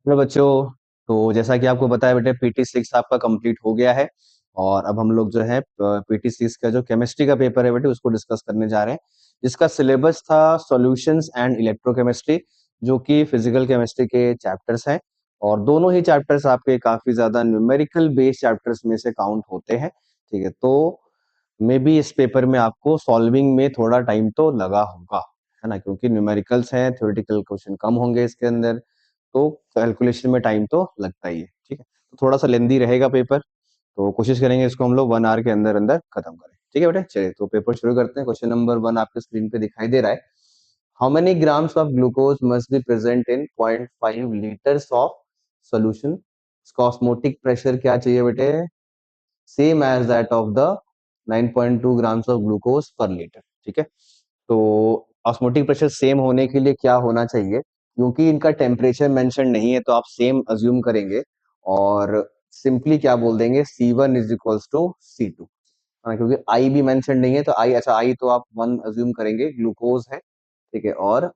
Hello बच्चों। तो जैसा कि आपको पता है बेटे, PT 6 आपका कंप्लीट हो गया है। और अब हम लोग जो है PT 6 का जो केमिस्ट्री का पेपर है बेटे, उसको डिस्कस करने जा रहे हैं। जिसका सिलेबस था सॉल्यूशंस एंड इलेक्ट्रोकेमिस्ट्री, जो कि फिजिकल केमिस्ट्री के चैप्टर्स हैं। और दोनों ही चैप्टर्स आपके काफी ज्यादा न्यूमेरिकल बेस्ड चैप्टर्स में से काउंट होते हैं। ठीक है, तो मे बी इस पेपर में आपको सॉल्विंग में थोड़ा टाइम तो लगा होगा, है ना, क्योंकि न्यूमेरिकल्स हैं, थ्योरेटिकल क्वेश्चन कम होंगे इसके अंदर। तो कैलकुलेशन में टाइम तो लगता ही है। ठीक है, तो थोड़ा सा लेंदी रहेगा पेपर। तो कोशिश करेंगे इसको हम लोग 1 आवर के अंदर अंदर खत्म करें। ठीक है बेटा, चलिए तो पेपर शुरू करते हैं। क्वेश्चन नंबर 1 आपके स्क्रीन पे दिखाई दे रहा है। How many grams of glucose must be present in 0.5 litres of solution. इसका ऑस्मोटिक प्रेशर क्या चाहिए बेटे? Same as that of the 9.2 grams of glucose per litre. ठीक है, तो ऑस्मोटिक प्रेशर सेम होने के लिए क्या होना चाहिए? क्योंकि इनका टेम्परेचर मेंशन नहीं है तो आप सेम अज्यूम करेंगे और सिंपली क्या बोल देंगे, C1 = C2। क्योंकि आई भी मेंशन नहीं है तो आई, अच्छा आई तो आप 1 अज्यूम करेंगे, ग्लूकोज है। ठीक है, और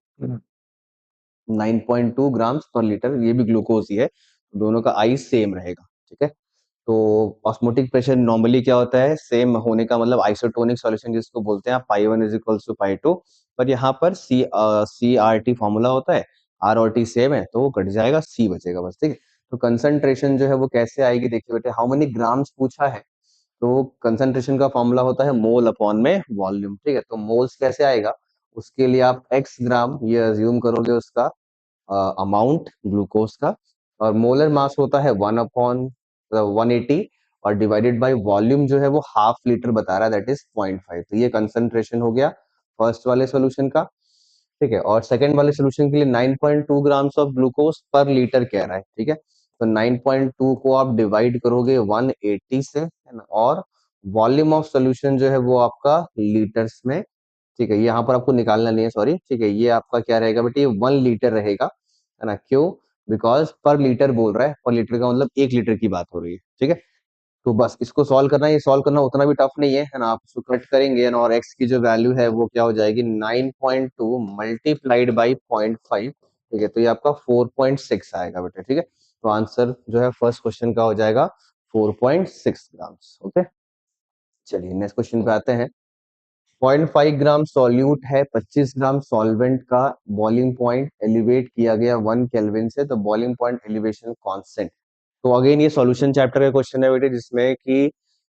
9.2 ग्राम्स पर लीटर ये भी ग्लूकोज ही है, दोनों का आई सेम रहेगा। ठीक है, तो ऑस्मोटिक प्रेशर नॉर्मली क्या होता है, सेम होने का मतलब आइसोटोनिक सॉल्यूशन जिसको बोलते हैं, π1 = π2। पर यहाँ पर CRT फॉर्मूला होता है, R और T सेम है तो वो कट जाएगा, C बचेगा बस। ठीक है, तो कंसंट्रेशन जो है वो कैसे आएगी, देखिए बेटे, हाउ मेनी ग्राम्स पूछा है तो कंसंट्रेशन का फॉर्मूला होता है मोल अपॉन में वॉल्यूम। ठीक है, तो मोल्स कैसे आएगा, उसके लिए आप x ग्राम ये अज्यूम करोगे उसका अमाउंट ग्लूकोज का, और मोलर मास होता है 1/180, और डिवाइडेड बाय वॉल्यूम जो है वो हाफ लीटर बता रहा है, दैट इज 0.5। तो ये कंसंट्रेशन हो गया फर्स्ट वाले सोल्यूशन का। ठीक है, और सेकंड वाले सोल्यूशन के लिए 9.2 grams of glucose per litre कह रहा है। ठीक है, तो 9.2 को आप डिवाइड करोगे 180 से, है ना, और वॉल्यूम ऑफ सोल्यूशन जो है वो आपका लीटर्स में। ठीक है, यहाँ पर आपको निकालना नहीं है, सॉरी। ठीक है, ये आपका क्या रहेगा बेटे, ये 1 लीटर रहेगा, है ना। क्यों? बिकॉज पर लीटर बोल रहा है, पर लीटर का मतलब 1 लीटर की बात हो रही है। ठीक है, तो बस इसको सॉल्व करना है। ये सॉल्व करना उतना भी टफ नहीं है ना, आप इसको कट करेंगे और एक्स की जो वैल्यू है वो क्या हो जाएगी, 9.2 मल्टीप्लाइड बाई 0.5। ठीक है, तो ये आपका 4.6 आएगा बेटा। ठीक है, तो आंसर जो है फर्स्ट क्वेश्चन का हो जाएगा 4.6 ग्राम्स। ओके, चलिए नेक्स्ट क्वेश्चन पे आते हैं। 0.5 ग्राम सॉल्यूट है, 25 ग्राम सॉल्वेंट का बॉइलिंग पॉइंट एलिवेट किया गया 1 केल्विन से, तो बॉइलिंग पॉइंट एलिवेशन कांस्टेंट। तो अगेन ये सॉल्यूशन चैप्टर का क्वेश्चन है बेटे, जिसमें कि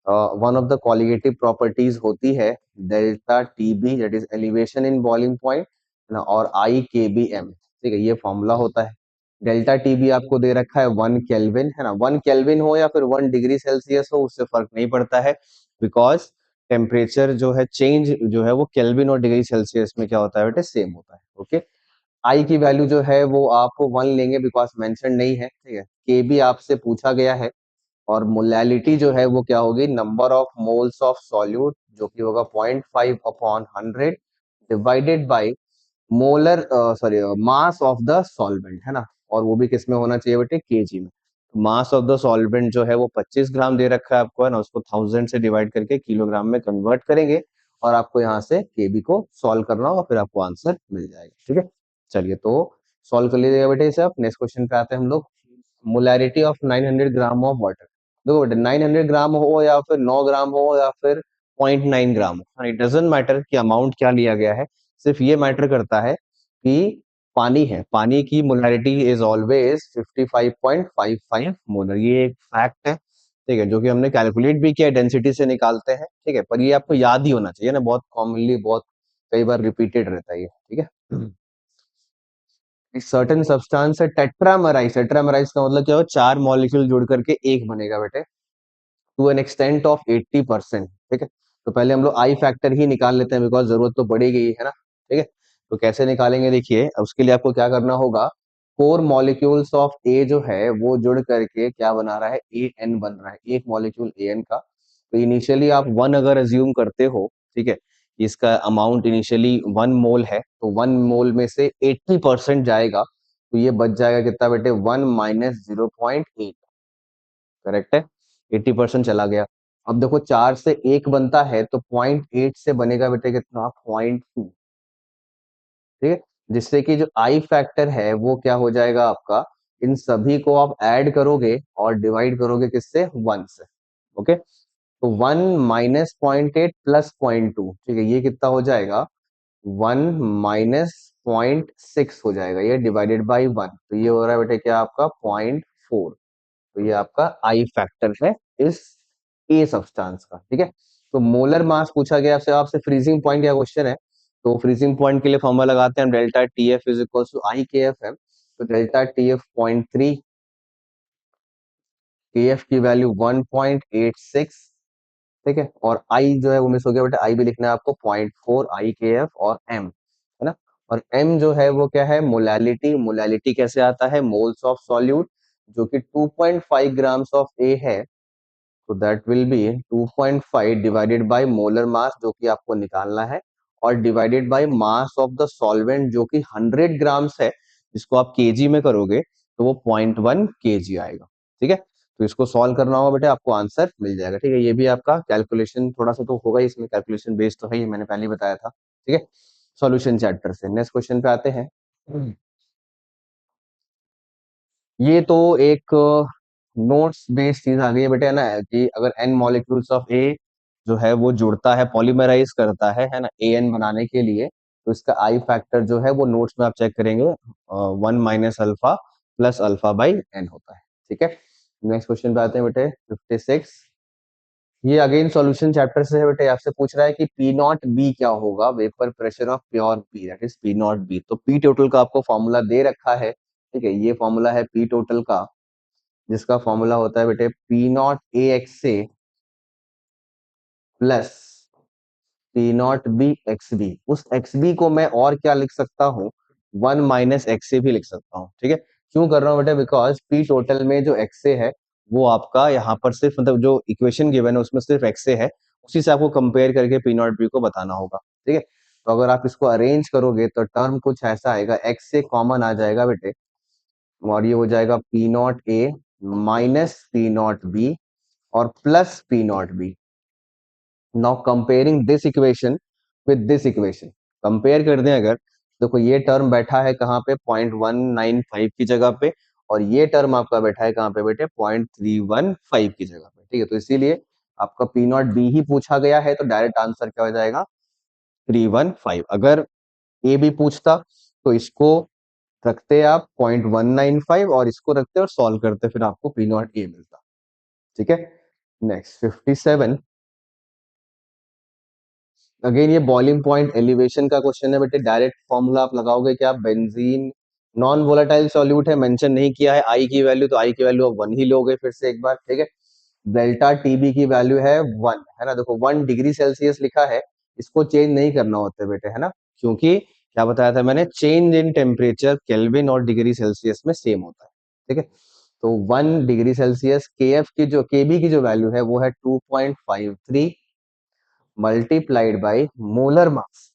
one of the qualitative properties होती है delta TB, that is elevation in boiling point, ना, और IKBM। ठीक है, ये फॉर्मूला होता है। डेल्टा टीबी आपको दे रखा है 1 केल्विन, है ना। 1 केल्विन हो या फिर 1 डिग्री सेल्सियस हो, उससे फर्क नहीं पड़ता है, बिकॉज टेम्परेचर जो है चेंज जो है वो केल्विन और डिग्री सेल्सियस में क्या होता है बेटे, सेम होता है। ओके, आई की वैल्यू जो है वो आप 1 लेंगे बिकॉज मेंशन नहीं है। ठीक है, के भी आपसे पूछा गया है, और मोलैलिटी जो है वो क्या होगी, number of moles of solute, जो कि होगा 0.5/100 divided by molar, sorry, mass of the solvent, है ना। और वो भी किस में होना चाहिए बेटे, केजी में। मास ऑफ द सॉल्वेंट जो है वो 25 ग्राम दे रखा है आपको, है ना, उसको 1000 से डिवाइड करके किलोग्राम में कन्वर्ट करेंगे, और आपको यहाँ से केबी को सॉल्व करना होगा, फिर आपको आंसर मिल जाएगा। ठीक है, चलिए तो सॉल्व कर लीजिएगा बेटे इसे। अब नेक्स्ट क्वेश्चन पे आते हैं हम लोग। Molarity of 900 gram of water. देखो बेटे, 900 ग्राम हो या फिर 9 ग्राम हो या फिर 0.9 ग्राम हो, इट डजेंट मैटर कि अमाउंट क्या लिया गया है। सिर्फ ये मैटर करता है कि पानी है, पानी की मोलैरिटी इज ऑलवेज 55.55 मोलर। ये एक फैक्ट है। ठीक है, जो कि हमने कैलकुलेट भी किया, डेंसिटी से निकालते हैं। ठीक है, पर ये आपको याद ही होना चाहिए ना, बहुत कॉमनली, बहुत कई बार रिपीटेड रहता है ये। ठीक है, सर्टेन सब्सटेंस है टेट्रामराइज। टेट्रामराइज का मतलब क्या हो, 4 मॉलिक्यूल जुड़ करके एक बनेगा बेटे, टू एन एक्सटेंट ऑफ 80%। ठीक है, तो पहले हम लोग आई फैक्टर ही निकाल लेते हैं, बिकॉज जरूरत तो पड़ेगी ही, है ना। ठीक है, तो कैसे निकालेंगे, देखिए उसके लिए आपको क्या करना होगा, 4 मॉलिक्यूल्स ऑफ ए जो है वो जुड़ करके क्या बना रहा है, AN बन रहा है, एक मॉलिक्यूल AN का। तो इनिशियली आप 1 अगर अज्यूम करते हो, ठीक है, इसका अमाउंट इनिशियली 1 मोल है, तो 1 मोल में से 80% जाएगा, तो ये बच जाएगा कितना बेटे, 1 - 0.8। करेक्ट है, 80% चला गया। अब देखो 4 से 1 बनता है तो 0.8 से बनेगा बेटे कितना, 0.2। ठीक है, जिससे कि जो आई फैक्टर है वो क्या हो जाएगा आपका, इन सभी को आप ऐड करोगे और डिवाइड करोगे किससे, 1 से। ओके, तो 1 माइनस 0.8 प्लस 0.2, ठीक है, ये कितना हो जाएगा, 1 माइनस 0.6 हो जाएगा, ये डिवाइडेड बाई 1, तो ये हो रहा है बेटे क्या आपका 0.4। तो ये आपका आई फैक्टर है इस ए सब्सटेंस का, ठीक है। तो मोलर मास पूछा गया आपसे, आपसे फ्रीजिंग पॉइंट का क्वेश्चन है, तो फ्रीजिंग पॉइंट के लिए फॉर्मूला लगाते हैं, delta T F is equal to I K F है, तो डेल्टा टी एफ 0.3, के एफ की वैल्यू 1.86, ठीक है, और आई जो है वो मिस हो गया बेटा, आई भी लिखना है आपको 0.4 आई के एफ और एम, है ना। और एम जो है वो क्या है, मोलैलिटी, मोलैलिटी कैसे आता है, मोल्स ऑफ सॉल्यूट, जो कि 2.5 ग्राम्स ऑफ ए है, तो that will B 2.5 divided by molar मास जो कि आपको निकालना है, और divided by mass of the solvent जो कि 100 ग्राम्स है, जिसको आप केजी में करोगे तो वो 0.1 केजी आएगा, ठीक है। तो इसको सॉल्व करना होगा बेटा, आपको आंसर मिल जाएगा, ठीक है। ये भी आपका कैलकुलेशन थोड़ा सा तो होगा ही, इसमें कैलकुलेशन बेस्ड तो है, ये मैंने पहले ही बताया था, ठीक है। सॉल्यूशन चैप्टर से नेक्स्ट क्वेश्चन पे आते हैं। ये तो एक नोट्स बेस्ड चीज आ गई है बेटे, है ना, कि अगर एन मॉलिक्यूल्स ऑफ ए जो है वो जुड़ता है, पॉलीमराइज करता है ना, ए एन बनाने के लिए, तो इसका आई फैक्टर जो है वो नोट्स में आप चेक करेंगे, 1 - alpha plus alpha by N होता है, ठीक है। नेक्स्ट क्वेश्चन पे आते हैं बेटे, 56। ये अगेन सॉल्यूशन चैप्टर से है बेटे, आपसे पूछ रहा है कि पी नॉट बी क्या होगा, vapour pressure of pure P, that is P not be. तो पी टोटल का आपको फॉर्मूला दे रखा है, ठीक है, ये फॉर्मूला है पी टोटल का, जिसका फॉर्मूला होता है बेटे पी नॉट ए एक्स से plus P not B X B. उस एक्स बी को मैं और क्या लिख सकता हूँ, 1 - एक्स ए भी लिख सकता हूँ, ठीक है। क्यों कर रहा हूँ बेटा, बिकॉज पी टोटल में जो एक्स ए है वो आपका यहाँ पर सिर्फ, मतलब जो इक्वेशन गिवन है उसमें सिर्फ एक्स ए है, उसी से आपको कंपेयर करके पी नॉट बी को बताना होगा, ठीक है। तो अगर आप इसको अरेंज करोगे तो टर्म कुछ ऐसा आएगा, एक्स से कॉमन आ जाएगा बेटे, और ये हो जाएगा P not A minus P not B और plus P not B. Now comparing this equation with this equation, compare कर दें अगर, देखो ये टर्म बैठा है कहाँ पे, 0.195 की जगह पे, और ये टर्म आपका बैठा है कहाँ पे बेटे, 0.315 की जगह पे, ठीक है। तो इसीलिए आपका पी नॉट बी ही पूछा गया है, तो डायरेक्ट आंसर क्या हो जाएगा, 315। अगर ए भी पूछता तो इसको रखते आप 0.195 और इसको रखते और सॉल्व करते, फिर आपको पी नॉट ए मिलता, ठीक है। नेक्स्ट 57। अगेन ये बॉइलिंग पॉइंट एलिवेशन का क्वेश्चन है बेटे, डायरेक्ट फॉर्मूला आप लगाओगे क्या, बेंजीन नॉन वोलेटाइल सॉल्यूट है, मेंशन नहीं किया है आई की वैल्यू, तो आई की वैल्यू आप 1 ही लोगे फिर से एक बार, ठीक है। डेल्टा टीबी की वैल्यू है 1, है ना, देखो 1 डिग्री सेल्सियस लिखा है, इसको चेंज नहीं करना होता है बेटे, है ना, क्योंकि क्या बताया था मैंने, चेंज इन टेम्परेचर केल्विन और डिग्री सेल्सियस में सेम होता है, ठीक है। तो 1 डिग्री सेल्सियस के एफ की जो, केबी की जो वैल्यू है वो है 2.53 multiplied by molar mass,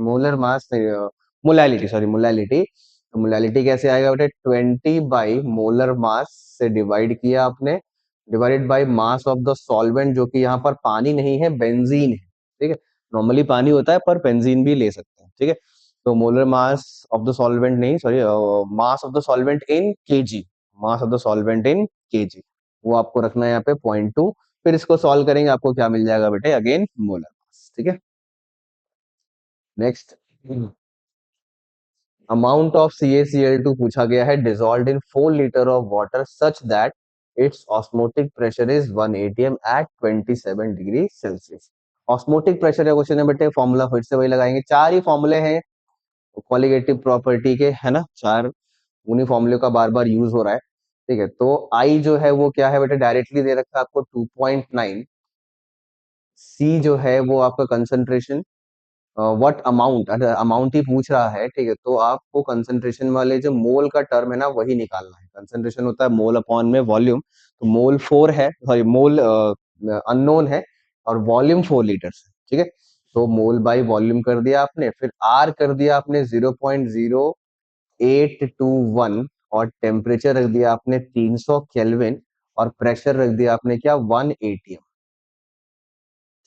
molar mass, molality, sorry molality. तो मोलैलिटी कैसे आएगा बेटे, 20 बाई मोलर मास से डिवाइड किया आपने, divided by mass of the solvent, जो कि यहाँ पर पानी नहीं है, बेंजीन है, ठीक है। नॉर्मली पानी होता है पर बेंजीन भी ले सकते हैं, ठीक है। तो molar mass of the solvent नहीं, sorry, mass of the solvent in kg, mass of the solvent in kg, वो आपको रखना है यहाँ पे 0.2। फिर इसको सॉल्व करेंगे, आपको क्या मिल जाएगा बेटे, अगेन मोलर मास, ठीक है। नेक्स्ट, अमाउंट ऑफ CaCl2 पूछा गया है, dissolve in 4 litre of water such that its osmotic pressure is 1 atm at 27 degree Celsius. Osmotic pressure का क्वेश्चन है बेटे, फॉर्मूला फिर से वही लगाएंगे, चार ही फॉर्मूले हैं क्वालिटेटिव प्रॉपर्टी के, है ना, चार, उन्हीं फॉर्मूले का बार बार यूज हो रहा है, ठीक है। तो आई जो है वो क्या है बेटे, डायरेक्टली दे रखा है आपको 2.9, सी जो है वो आपका कंसंट्रेशन, व्हाट अमाउंट, अगर अमाउंट ही पूछ रहा है, ठीक है, तो आपको कंसंट्रेशन वाले जो मोल का टर्म है ना वही निकालना है। कंसंट्रेशन होता है मोल अपॉन में वॉल्यूम, तो मोल 4 है, सॉरी मोल अननोन है, और वॉल्यूम 4 लीटर्स है, ठीक है। तो मोल बाय वॉल्यूम कर दिया आपने, फिर आर कर दिया आपने 0.0821, और टेम्परेचर रख दिया आपने 300 केल्विन, और प्रेशर रख दिया आपने क्या, 1 atm,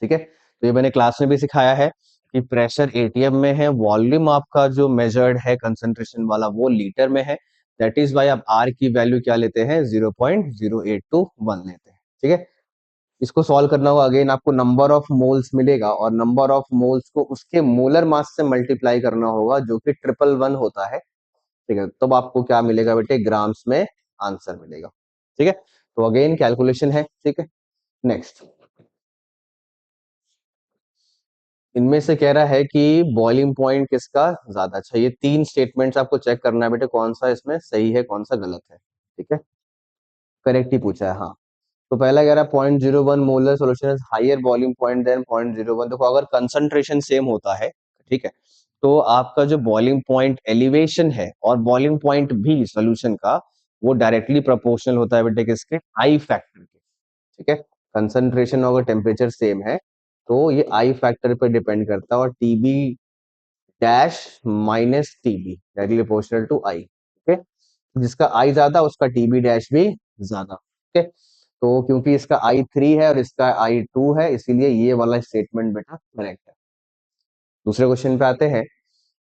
ठीक है। तो ये मैंने क्लास में भी सिखाया है कि प्रेशर एटीएम में है, वॉल्यूम आपका जो मेजर्ड है कंसंट्रेशन वाला वो लीटर में है, दैट इज वाई आप आर की वैल्यू क्या लेते हैं, 0.0821 लेते हैं, ठीक है। इसको सॉल्व करना होगा, अगेन आपको नंबर ऑफ मोल्स मिलेगा और नंबर ऑफ मोल्स को उसके मोलर मास से मल्टीप्लाई करना होगा जो कि 111 होता है, ठीक है। तब आपको क्या मिलेगा बेटे, ग्राम्स में आंसर मिलेगा, ठीक है। तो अगेन कैलकुलेशन है, ठीक है। नेक्स्ट, इनमें से कह रहा है कि बॉइलिंग पॉइंट किसका ज्यादा अच्छा, ये तीन स्टेटमेंट्स आपको चेक करना है बेटे, कौन सा इसमें सही है कौन सा गलत है, ठीक है। करेक्ट ही पूछा है, हाँ। तो पहला कह रहा है 0.01 molar solution is higher boiling point than 0.01। देखो अगर कंसंट्रेशन सेम होता है, ठीक है, तो आपका जो बॉइलिंग पॉइंट एलिवेशन है और बॉइलिंग पॉइंट भी सॉल्यूशन का, वो डायरेक्टली प्रोपोर्शनल होता है बेटे किसके, आई फैक्टर के, ठीक है। कंसंट्रेशन अगर टेम्परेचर सेम है तो ये आई फैक्टर पे डिपेंड करता है, और Tb dash minus Tb directly proportional to i, ठीक है। जिसका आई ज्यादा उसका टीबी डैश भी ज्यादा, ठीक है। तो क्योंकि इसका I3 है और इसका I2 है, इसीलिए ये वाला स्टेटमेंट बेटा करेक्ट है। दूसरे क्वेश्चन पे आते हैं,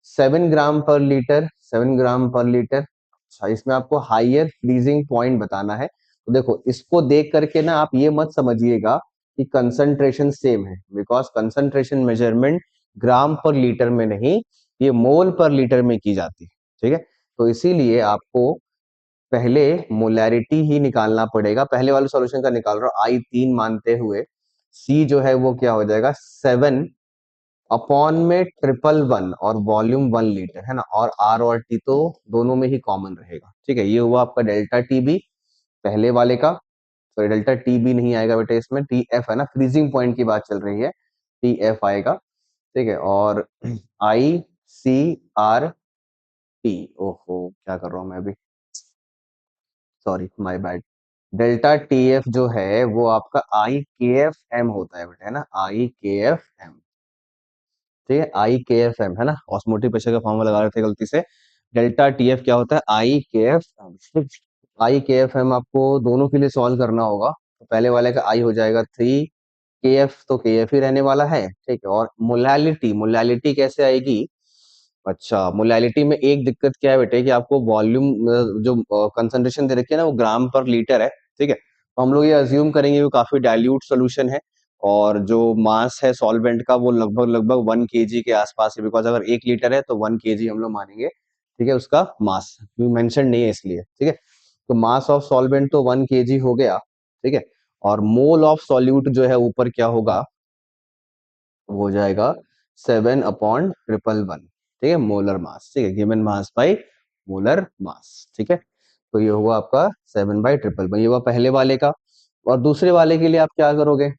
7 ग्राम पर लीटर, 7 ग्राम पर लीटर। अच्छा, इसमें आपको हायर फ्रीजिंग पॉइंट बताना है। तो देखो इसको देख करके ना आप ये मत समझिएगा कि कंसंट्रेशन सेम है, बिकॉज कंसंट्रेशन मेजरमेंट ग्राम पर लीटर में नहीं, ये मोल पर लीटर में की जाती है, ठीक है। तो इसीलिए आपको पहले मोलैरिटी ही निकालना पड़ेगा। पहले वाले सॉल्यूशन का निकाल रहा हूं, I3 मानते हुए सी जो है वो क्या हो जाएगा, 7 अपॉन में 111 और वॉल्यूम 1 लीटर है ना, और आर और टी तो दोनों में ही कॉमन रहेगा, ठीक है। ये हुआ आपका डेल्टा टीबी पहले वाले का। सॉरी, डेल्टा टीबी नहीं आएगा बेटा, इसमें टी एफ है ना, फ्रीजिंग पॉइंट की बात चल रही है, टी एफ आएगा, ठीक है। और I C R T, ओहो क्या कर रहा हूं मैं अभी, sorry my bad. Delta T F जो है वो आपका I K F M होता है बेटा, है ना, I K F M, ठीक है। I K F M है ना, ऑस्मोटिक प्रेशर का फॉर्मूला लगा रहे थे गलती से। डेल्टा टी एफ क्या होता है, I K F M। I K F M आपको दोनों के लिए सॉल्व करना होगा। तो पहले वाले का आई हो जाएगा 3, के एफ तो के एफ ही रहने वाला है, ठीक है। और मोलैलिटी, मोलैलिटी कैसे आएगी, अच्छा मोलैलिटी में एक दिक्कत क्या है बेटे कि आपको वॉल्यूम जो कंसंट्रेशन दे रखी है ना वो ग्राम पर लीटर है, ठीक है। तो हम लोग ये अज्यूम करेंगे वो काफी डाइल्यूट सोल्यूशन है, और जो मास है सॉल्वेंट का वो लगभग लगभग 1 kg के आसपास है, बिकॉज अगर 1 लीटर है तो 1 kg हम लोग मानेंगे, ठीक है, उसका मास मेंशन नहीं है इसलिए, ठीक है। तो मास ऑफ सॉल्वेंट तो 1 kg हो गया, ठीक है। और मोल ऑफ सॉल्यूट जो है ऊपर क्या होगा, वो हो जाएगा 7/111, ठीक है, मोलर मास, ठीक है, given mass by molar mass, ठीक है। तो ये हुआ आपका 7/111, ये हुआ पहले वाले का। और दूसरे वाले के लिए आप क्या करोगे,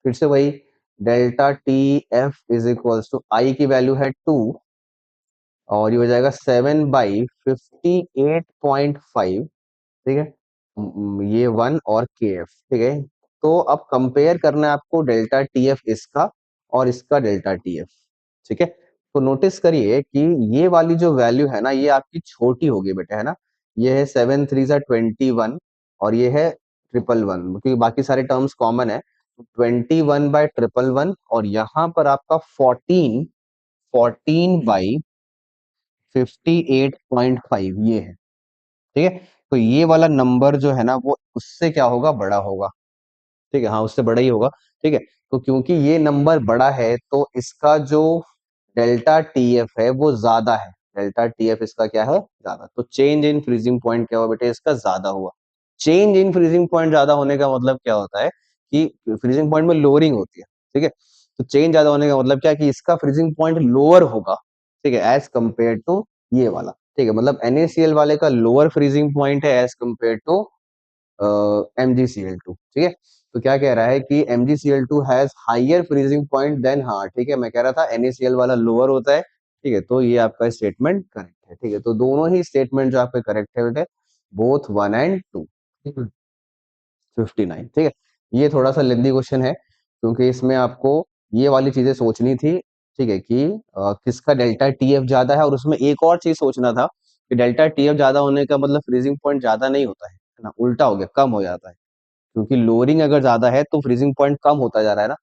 फिर से वही delta T F is equals to i की वैल्यू है 2, और ये हो जाएगा 7/58.5, ठीक है। ये 1 और के एफ, ठीक है। तो अब कंपेयर करना है आपको डेल्टा टी एफ इसका और इसका डेल्टा टी एफ, ठीक है। तो नोटिस करिए कि ये वाली जो वैल्यू है ना ये आपकी छोटी होगी बेटा, है ना। ये है 7 3 21 और ये है 111, क्योंकि बाकी सारे टर्म्स कॉमन है। 21/111 और यहाँ पर आपका 14 ये है, ठीक है। तो ये वाला नंबर जो है ना वो उससे क्या होगा, बड़ा होगा, ठीक है, हाँ उससे बड़ा ही होगा, ठीक है। तो क्योंकि ये नंबर बड़ा है तो इसका जो डेल्टा टी एफ है वो ज्यादा है, डेल्टा टी एफ इसका क्या है, ज्यादा। तो चेंज इन फ्रीजिंग पॉइंट क्या हुआ बेटे, इसका ज्यादा हुआ। चेंज इन फ्रीजिंग पॉइंट ज्यादा होने का मतलब क्या होता है कि फ्रीजिंग पॉइंट में लोअरिंग होती है, ठीक है। तो चेंज ज्यादा होने का मतलब क्या है कि इसका फ्रीजिंग पॉइंट लोअर होगा, ठीक है, एज कंपेयर टू ये वाला, ठीक है। मतलब NaCl वाले का लोअर फ्रीजिंग पॉइंट है एज कंपेयर टू MgCl2, ठीक है। तो क्या कह रहा है कि MgCl2 has higher freezing point than, हाँ ठीक है, मैं कह रहा था NaCl वाला लोअर होता है, ठीक है। तो ये आपका स्टेटमेंट करेक्ट है, ठीक है। तो दोनों ही स्टेटमेंट जो आपके करेक्ट है बेटे, बोथ 1 एंड 2, 59, ठीक है। ये थोड़ा सा लेंदी क्वेश्चन है क्योंकि इसमें आपको ये वाली चीजें सोचनी थी, ठीक है, कि किसका डेल्टा टीएफ ज्यादा है, और उसमें एक और चीज सोचना था कि डेल्टा टीएफ ज्यादा होने का मतलब फ्रीजिंग पॉइंट ज्यादा नहीं होता है ना, उल्टा हो गया, कम हो जाता है। क्योंकि लोअरिंग अगर ज्यादा है तो फ्रीजिंग पॉइंट कम होता जा रहा है ना,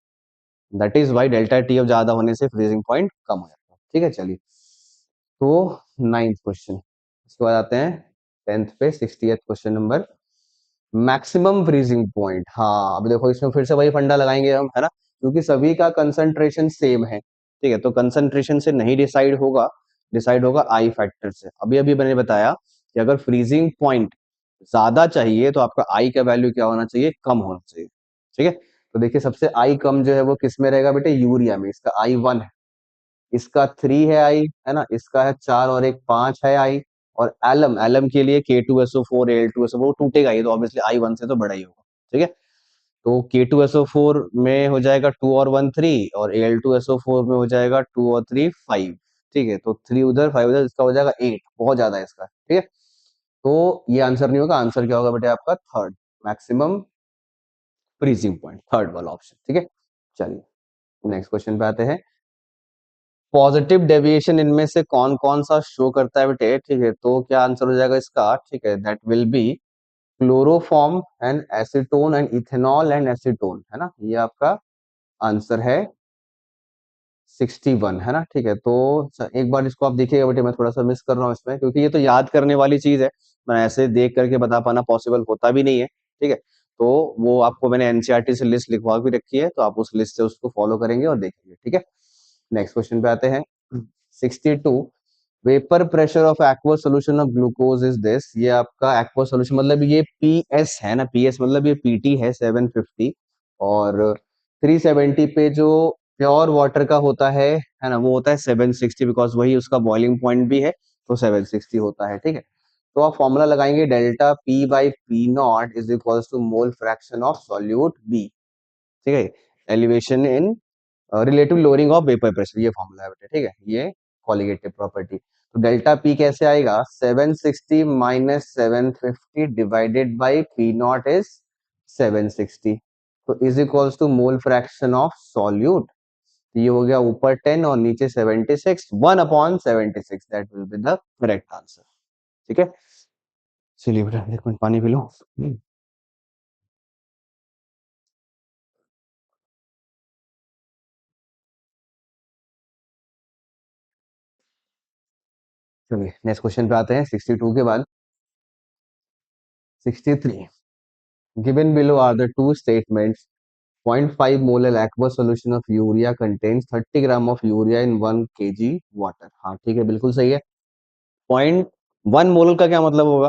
that is why delta TF ज्यादा होने से फ्रीजिंग पॉइंट कम हो जाता है, ठीक है। चलिए, तो नाइन्थ क्वेश्चन, इसके बाद आते हैं 10th पे 60th question number, maximum freezing point. हाँ, अब देखो इसमें फिर से वही फंडा लगाएंगे हम, है ना, क्योंकि सभी का कंसंट्रेशन सेम है, ठीक है, तो कंसंट्रेशन से नहीं डिसाइड होगा, डिसाइड होगा आई फैक्टर से। अभी अभी मैंने बताया कि अगर फ्रीजिंग पॉइंट ज्यादा चाहिए तो आपका आई का वैल्यू क्या होना चाहिए, कम होना चाहिए, ठीक है। तो देखिए सबसे आई कम जो है वो किस में रहेगा बेटे, यूरिया में, इसका आई 1 है, इसका 3 है आई, है ना, इसका है 4 और एक 5 है आई। और एलम, एलम के लिए K2SO4 Al2SO4 टूटेगा, ये तो ऑब्वियसली आई 1 से तो बड़ा ही होगा, ठीक है। तो K2SO4 में हो जाएगा 2 और 1 3, और Al2SO4 में हो जाएगा 2 और 3 5, ठीक है। तो 3 उधर 5 उधर, इसका हो जाएगा 8, बहुत ज्यादा है इसका, ठीक है। तो ये आंसर नहीं होगा, आंसर क्या होगा बेटे आपका third, maximum freezing point, third वाला ऑप्शन, ठीक है। चलिए नेक्स्ट क्वेश्चन पे आते हैं। पॉजिटिव डेविएशन इनमें से कौन कौन सा शो करता है बेटे, ठीक है, तो क्या आंसर हो जाएगा इसका, ठीक है, that will B chloroform and acetone and ethanol and acetone, है ना, ये आपका आंसर है 61, है ना, ठीक है। तो एक बार इसको आप देखिएगा बेटे, मैं थोड़ा सा मिस कर रहा हूँ इसमें, क्योंकि ये तो याद करने वाली चीज है, मैं ऐसे देख करके बता पाना पॉसिबल होता भी नहीं है, ठीक है। तो वो आपको मैंने एनसीईआरटी से लिस्ट लिखवा भी रखी है, तो आप उस लिस्ट से उसको फॉलो करेंगे और देखेंगे, ठीक है। नेक्स्ट क्वेश्चन पे आते हैं। 62, vapour pressure of aqua solution of glucose is this, ये आपका एक्वा सोल्यूशन मतलब ये पीएस है ना, पीएस मतलब ये पीटी है 750, और 370 पे जो प्योर वाटर का होता है ना, वो होता है 760, बिकॉज वही उसका बॉइलिंग पॉइंट भी है, तो 760 होता है, ठीक है। तो आप फॉर्मूला लगाएंगे, delta P by P naught is equals to mole fraction of solute B, ठीक है, elevation in relative lowering of vapour pressure, ये फॉर्मूला है बेटा, ठीक है, ये कॉलिगेटिव प्रॉपर्टी। तो डेल्टा पी कैसे आएगा, 760 minus 750 divided by P naught is 760, तो is equals to mole fraction of solute, ये हो गया ऊपर 10 और नीचे 76, 1/76, that will be the correct answer, ठीक है। चलिए बेटा एक मिनट पानी पी लो। चलिए नेक्स्ट क्वेश्चन पे आते हैं, 62 के बाद 63, given below are the two statements, 0.5 molar aqueous solution of urea contains 30 gram of urea in 1 kg water, हाँ ठीक है, बिल्कुल सही है। 0.1 मोल का क्या मतलब होगा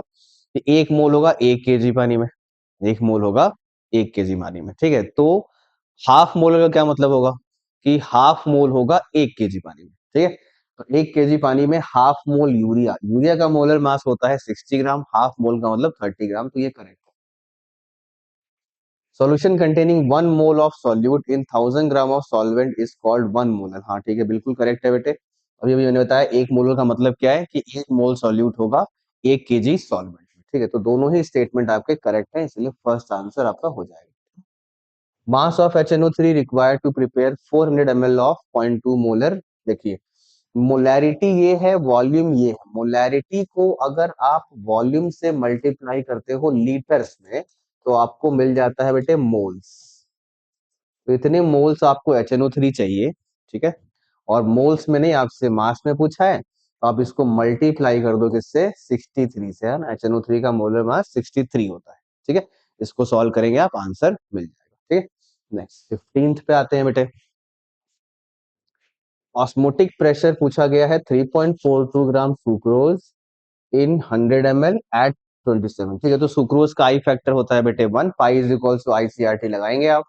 कि 1 मोल होगा 1 kg पानी में, 1 मोल होगा 1 kg पानी में, ठीक है। तो हाफ मोल का क्या मतलब होगा कि हाफ मोल होगा 1 kg पानी में, ठीक है। तो 1 kg पानी में हाफ मोल यूरिया, यूरिया का मोलर मास होता है 60 ग्राम, हाफ मोल का मतलब 30 ग्राम, तो ये correct. Solution containing 1 mole of solute in 1000 gram of solvent is called 1 molar, हाँ ठीक है, बिल्कुल करेक्ट है बेटे। अभी अभी मैंने बताया 1 मोलर का मतलब क्या है कि 1 मोल सॉल्यूट होगा 1 kg सॉल्वेंट में, ठीक है। तो दोनों ही स्टेटमेंट आपके करेक्ट है, इसलिए फर्स्ट आंसर आपका हो जाएगा। Mass of HNO3 required to prepare 400 ml of 0.2 molar, देखिए मोलैरिटी ये है, वॉल्यूम ये है, मोलैरिटी को अगर आप वॉल्यूम से मल्टीप्लाई करते हो लीटर्स में तो आपको मिल जाता है बेटे मोल्स, तो इतने मोल्स आपको HNO3 चाहिए, ठीक है। और मोल्स में नहीं, आपसे मास में पूछा है, तो आप इसको मल्टीप्लाई कर दो किससे, 63 से, है ना, HNO3 का मोलर मास 63 होता है, ठीक है। इसको सॉल्व करेंगे आप, आंसर मिल जाएगा, ठीक है। नेक्स्ट 15th पे आते हैं बेटे। ऑस्मोटिक प्रेशर पूछा गया है 3.42 ग्राम सुक्रोज इन 100 ml एट 27, ठीक है। तो सुक्रोज का आई फैक्टर होता है बेटे 1, pi is equals to ICRT लगाएंगे आप।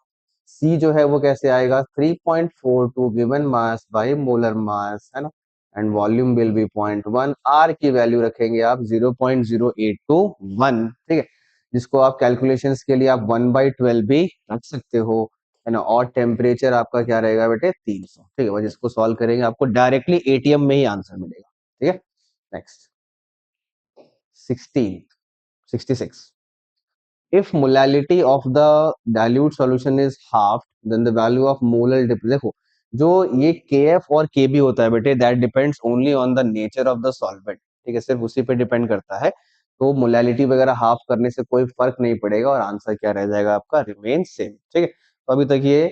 सी जो है वो कैसे आएगा, 3.42 given mass by molar mass, है ना, and volume will be 0.1, R की वैल्यू रखेंगे आप 0.0821, ठीक है, जिसको आप कैलकुलेशंस के लिए आप 1/12 भी रख सकते हो, है ना। और टेम्परेचर आपका क्या रहेगा बेटे 300, ठीक है, बस इसको सॉल्व करेंगे आपको डायरेक्टली एटीएम में ही आंसर मिलेगा, ठीक है। Next 16, 66, if molality of the dilute solution is half then the value of molar देखो जो ये kf और kb होता है बेटे, that depends only on the nature of the solvent, ठीक है, सिर्फ उसी पे डिपेंड करता है, तो मोलैलिटी वगैरह हाफ करने से कोई फर्क नहीं पड़ेगा और आंसर क्या रह जाएगा आपका, रिमेन सेम, ठीक है। तो अभी तक ये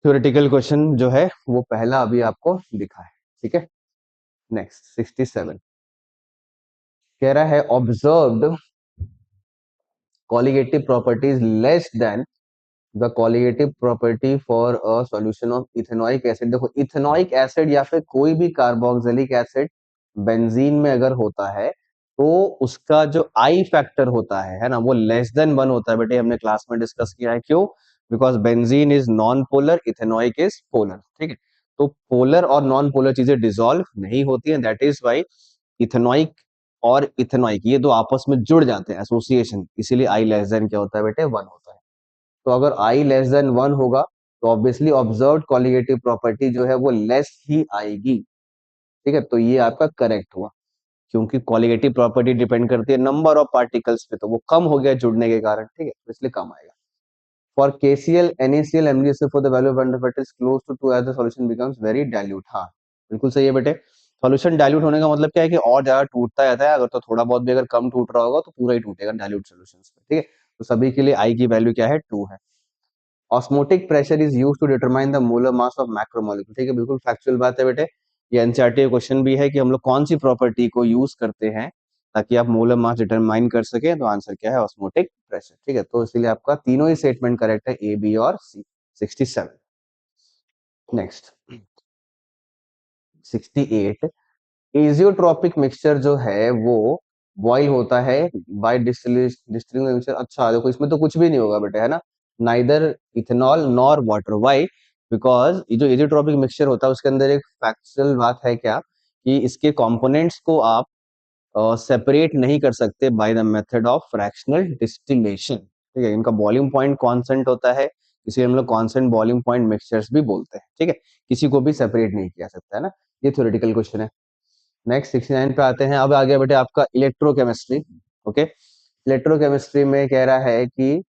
थ्योरेटिकल क्वेश्चन जो है वो पहला अभी आपको दिखा है, ठीक है। नेक्स्ट 67, कह रहा है observed colligative properties less than the colligative property for a solution of ethanoic acid. देखो इथेनॉइक एसिड या फिर कोई भी कार्बोक्सिलिक एसिड बेंजीन में अगर होता है तो उसका जो आई फैक्टर होता है ना, वो लेस देन 1 होता है। बेटे हमने क्लास में डिस्कस किया है, क्यों? Because benzene is non polar, ethanoic is polar. ठीक है, तो पोलर और नॉन पोलर चीजें डिसॉल्व नहीं होती हैं, दैट इज वाई इथेनॉइक और इथेनॉइक ये दो आपस में जुड़ जाते हैं, एसोसिएशन, इसीलिए आई लेस देन क्या होता है बेटे? 1 होता है। तो अगर आई लेस देन 1 होगा तो ऑब्वियसली ऑब्जर्व्ड कॉलिगेटिव प्रॉपर्टी जो है वो लेस ही आएगी। ठीक है, तो ये आपका करेक्ट हुआ, क्योंकि कॉलिगेटिव प्रॉपर्टी डिपेंड करती है नंबर ऑफ पार्टिकल्स पे, तो वो कम हो गया जुड़ने के कारण। ठीक है, तो इसलिए कम आएगा। For KCl NaCl MgSO for the value of bond is close to 2 as the solution becomes very dilute। हाँ बिल्कुल सही है बेटे। सॉल्यूशन डाइल्यूट होने का मतलब क्या है कि और ज्यादा टूटता जाता है, अगर तो थोड़ा बहुत भी अगर कम टूट रहा होगा तो पूरा ही टूटेगा डाइल्यूट सॉल्यूशंस में। ठीक है, तो सभी के लिए आई की वैल्यू क्या है? 2 है। Osmotic pressure is used to determine the molar mass of macromolecule. ठीक है, बिल्कुल फैक्चुअल बात है बेटे। ये एनसीईआरटी क्वेश्चन भी है कि हम लोग कौन सी प्रॉपर्टी को यूज करते हैं ताकि आप मोलर मास डिटरमाइन कर सके, तो आंसर क्या है? Osmotic pressure. ठीक है, तो इसीलिए आपका तीनों ही स्टेटमेंट करेक्ट है, ए, बी और सी। 67। नेक्स्ट 68, एजियोट्रोपिक मिक्सचर जो है वो बॉयल होता है बाय डिस्टिलिंग मिक्सचर। अच्छा देखो इसमें तो कुछ भी नहीं होगा बेटा, है ना? Neither ethanol nor water. Why? Because ये जो एजियोट्रोपिक मिक्सचर होता है उसके अंदर एक फैक्चुअल बात है क्या, कि इसके कंपोनेंट्स को आप सेपरेट नहीं कर सकते by the method of fractional distillation. ठीक है, इनका बॉइलिंग पॉइंट कांस्टेंट होता है, इसे हम लोग कांस्टेंट बॉइलिंग पॉइंट मिक्सचर्स भी बोलते हैं। ठीक है, किसी को भी सेपरेट नहीं किया सकता, है ना? ये थ्योरेटिकल क्वेश्चन है। नेक्स्ट 69 पे आते हैं। अब आ गया बेटे आपका इलेक्ट्रोकेमिस्ट्री। ओके, इलेक्ट्रोकेमिस्ट्री में कह रहा है कि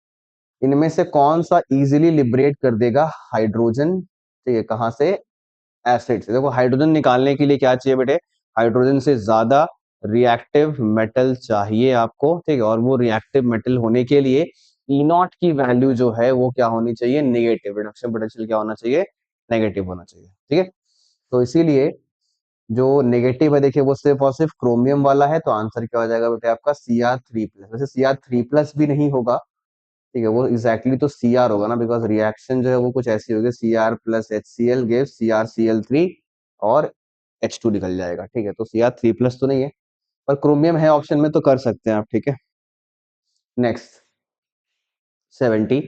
इनमें से कौन सा इजीली लिबरेट कर देगा हाइड्रोजन? ठीक है, कहां से? एसिड से। देखो हाइड्रोजन निकालने के लिए क्या चाहिए बेटे? हाइड्रोजन से ज्यादा रिएक्टिव मेटल चाहिए आपको। ठीक है, और वो रिएक्टिव मेटल होने के लिए ई नॉट की वैल्यू जो है वो क्या होनी चाहिए? नेगेटिव। रिडक्शन पोटेंशियल क्या होना चाहिए? नेगेटिव होना चाहिए। ठीक है, तो इसीलिए जो नेगेटिव है देखिए वो सिर्फ और सिर्फ क्रोमियम वाला है, तो आंसर क्या हो जाएगा बेटे आपका? Cr3+। वैसे Cr3+ भी नहीं होगा। ठीक है, वो एग्जैक्टली तो Cr होगा ना, बिकॉज रिएक्शन जो है वो कुछ ऐसी होगी, Cr+HCl गिव CrCl3 और H2 निकल जाएगा। ठीक है, तो Cr3+ तो नहीं है, पर क्रोमियम है ऑप्शन में तो कर सकते हैं आप। ठीक है, next 70,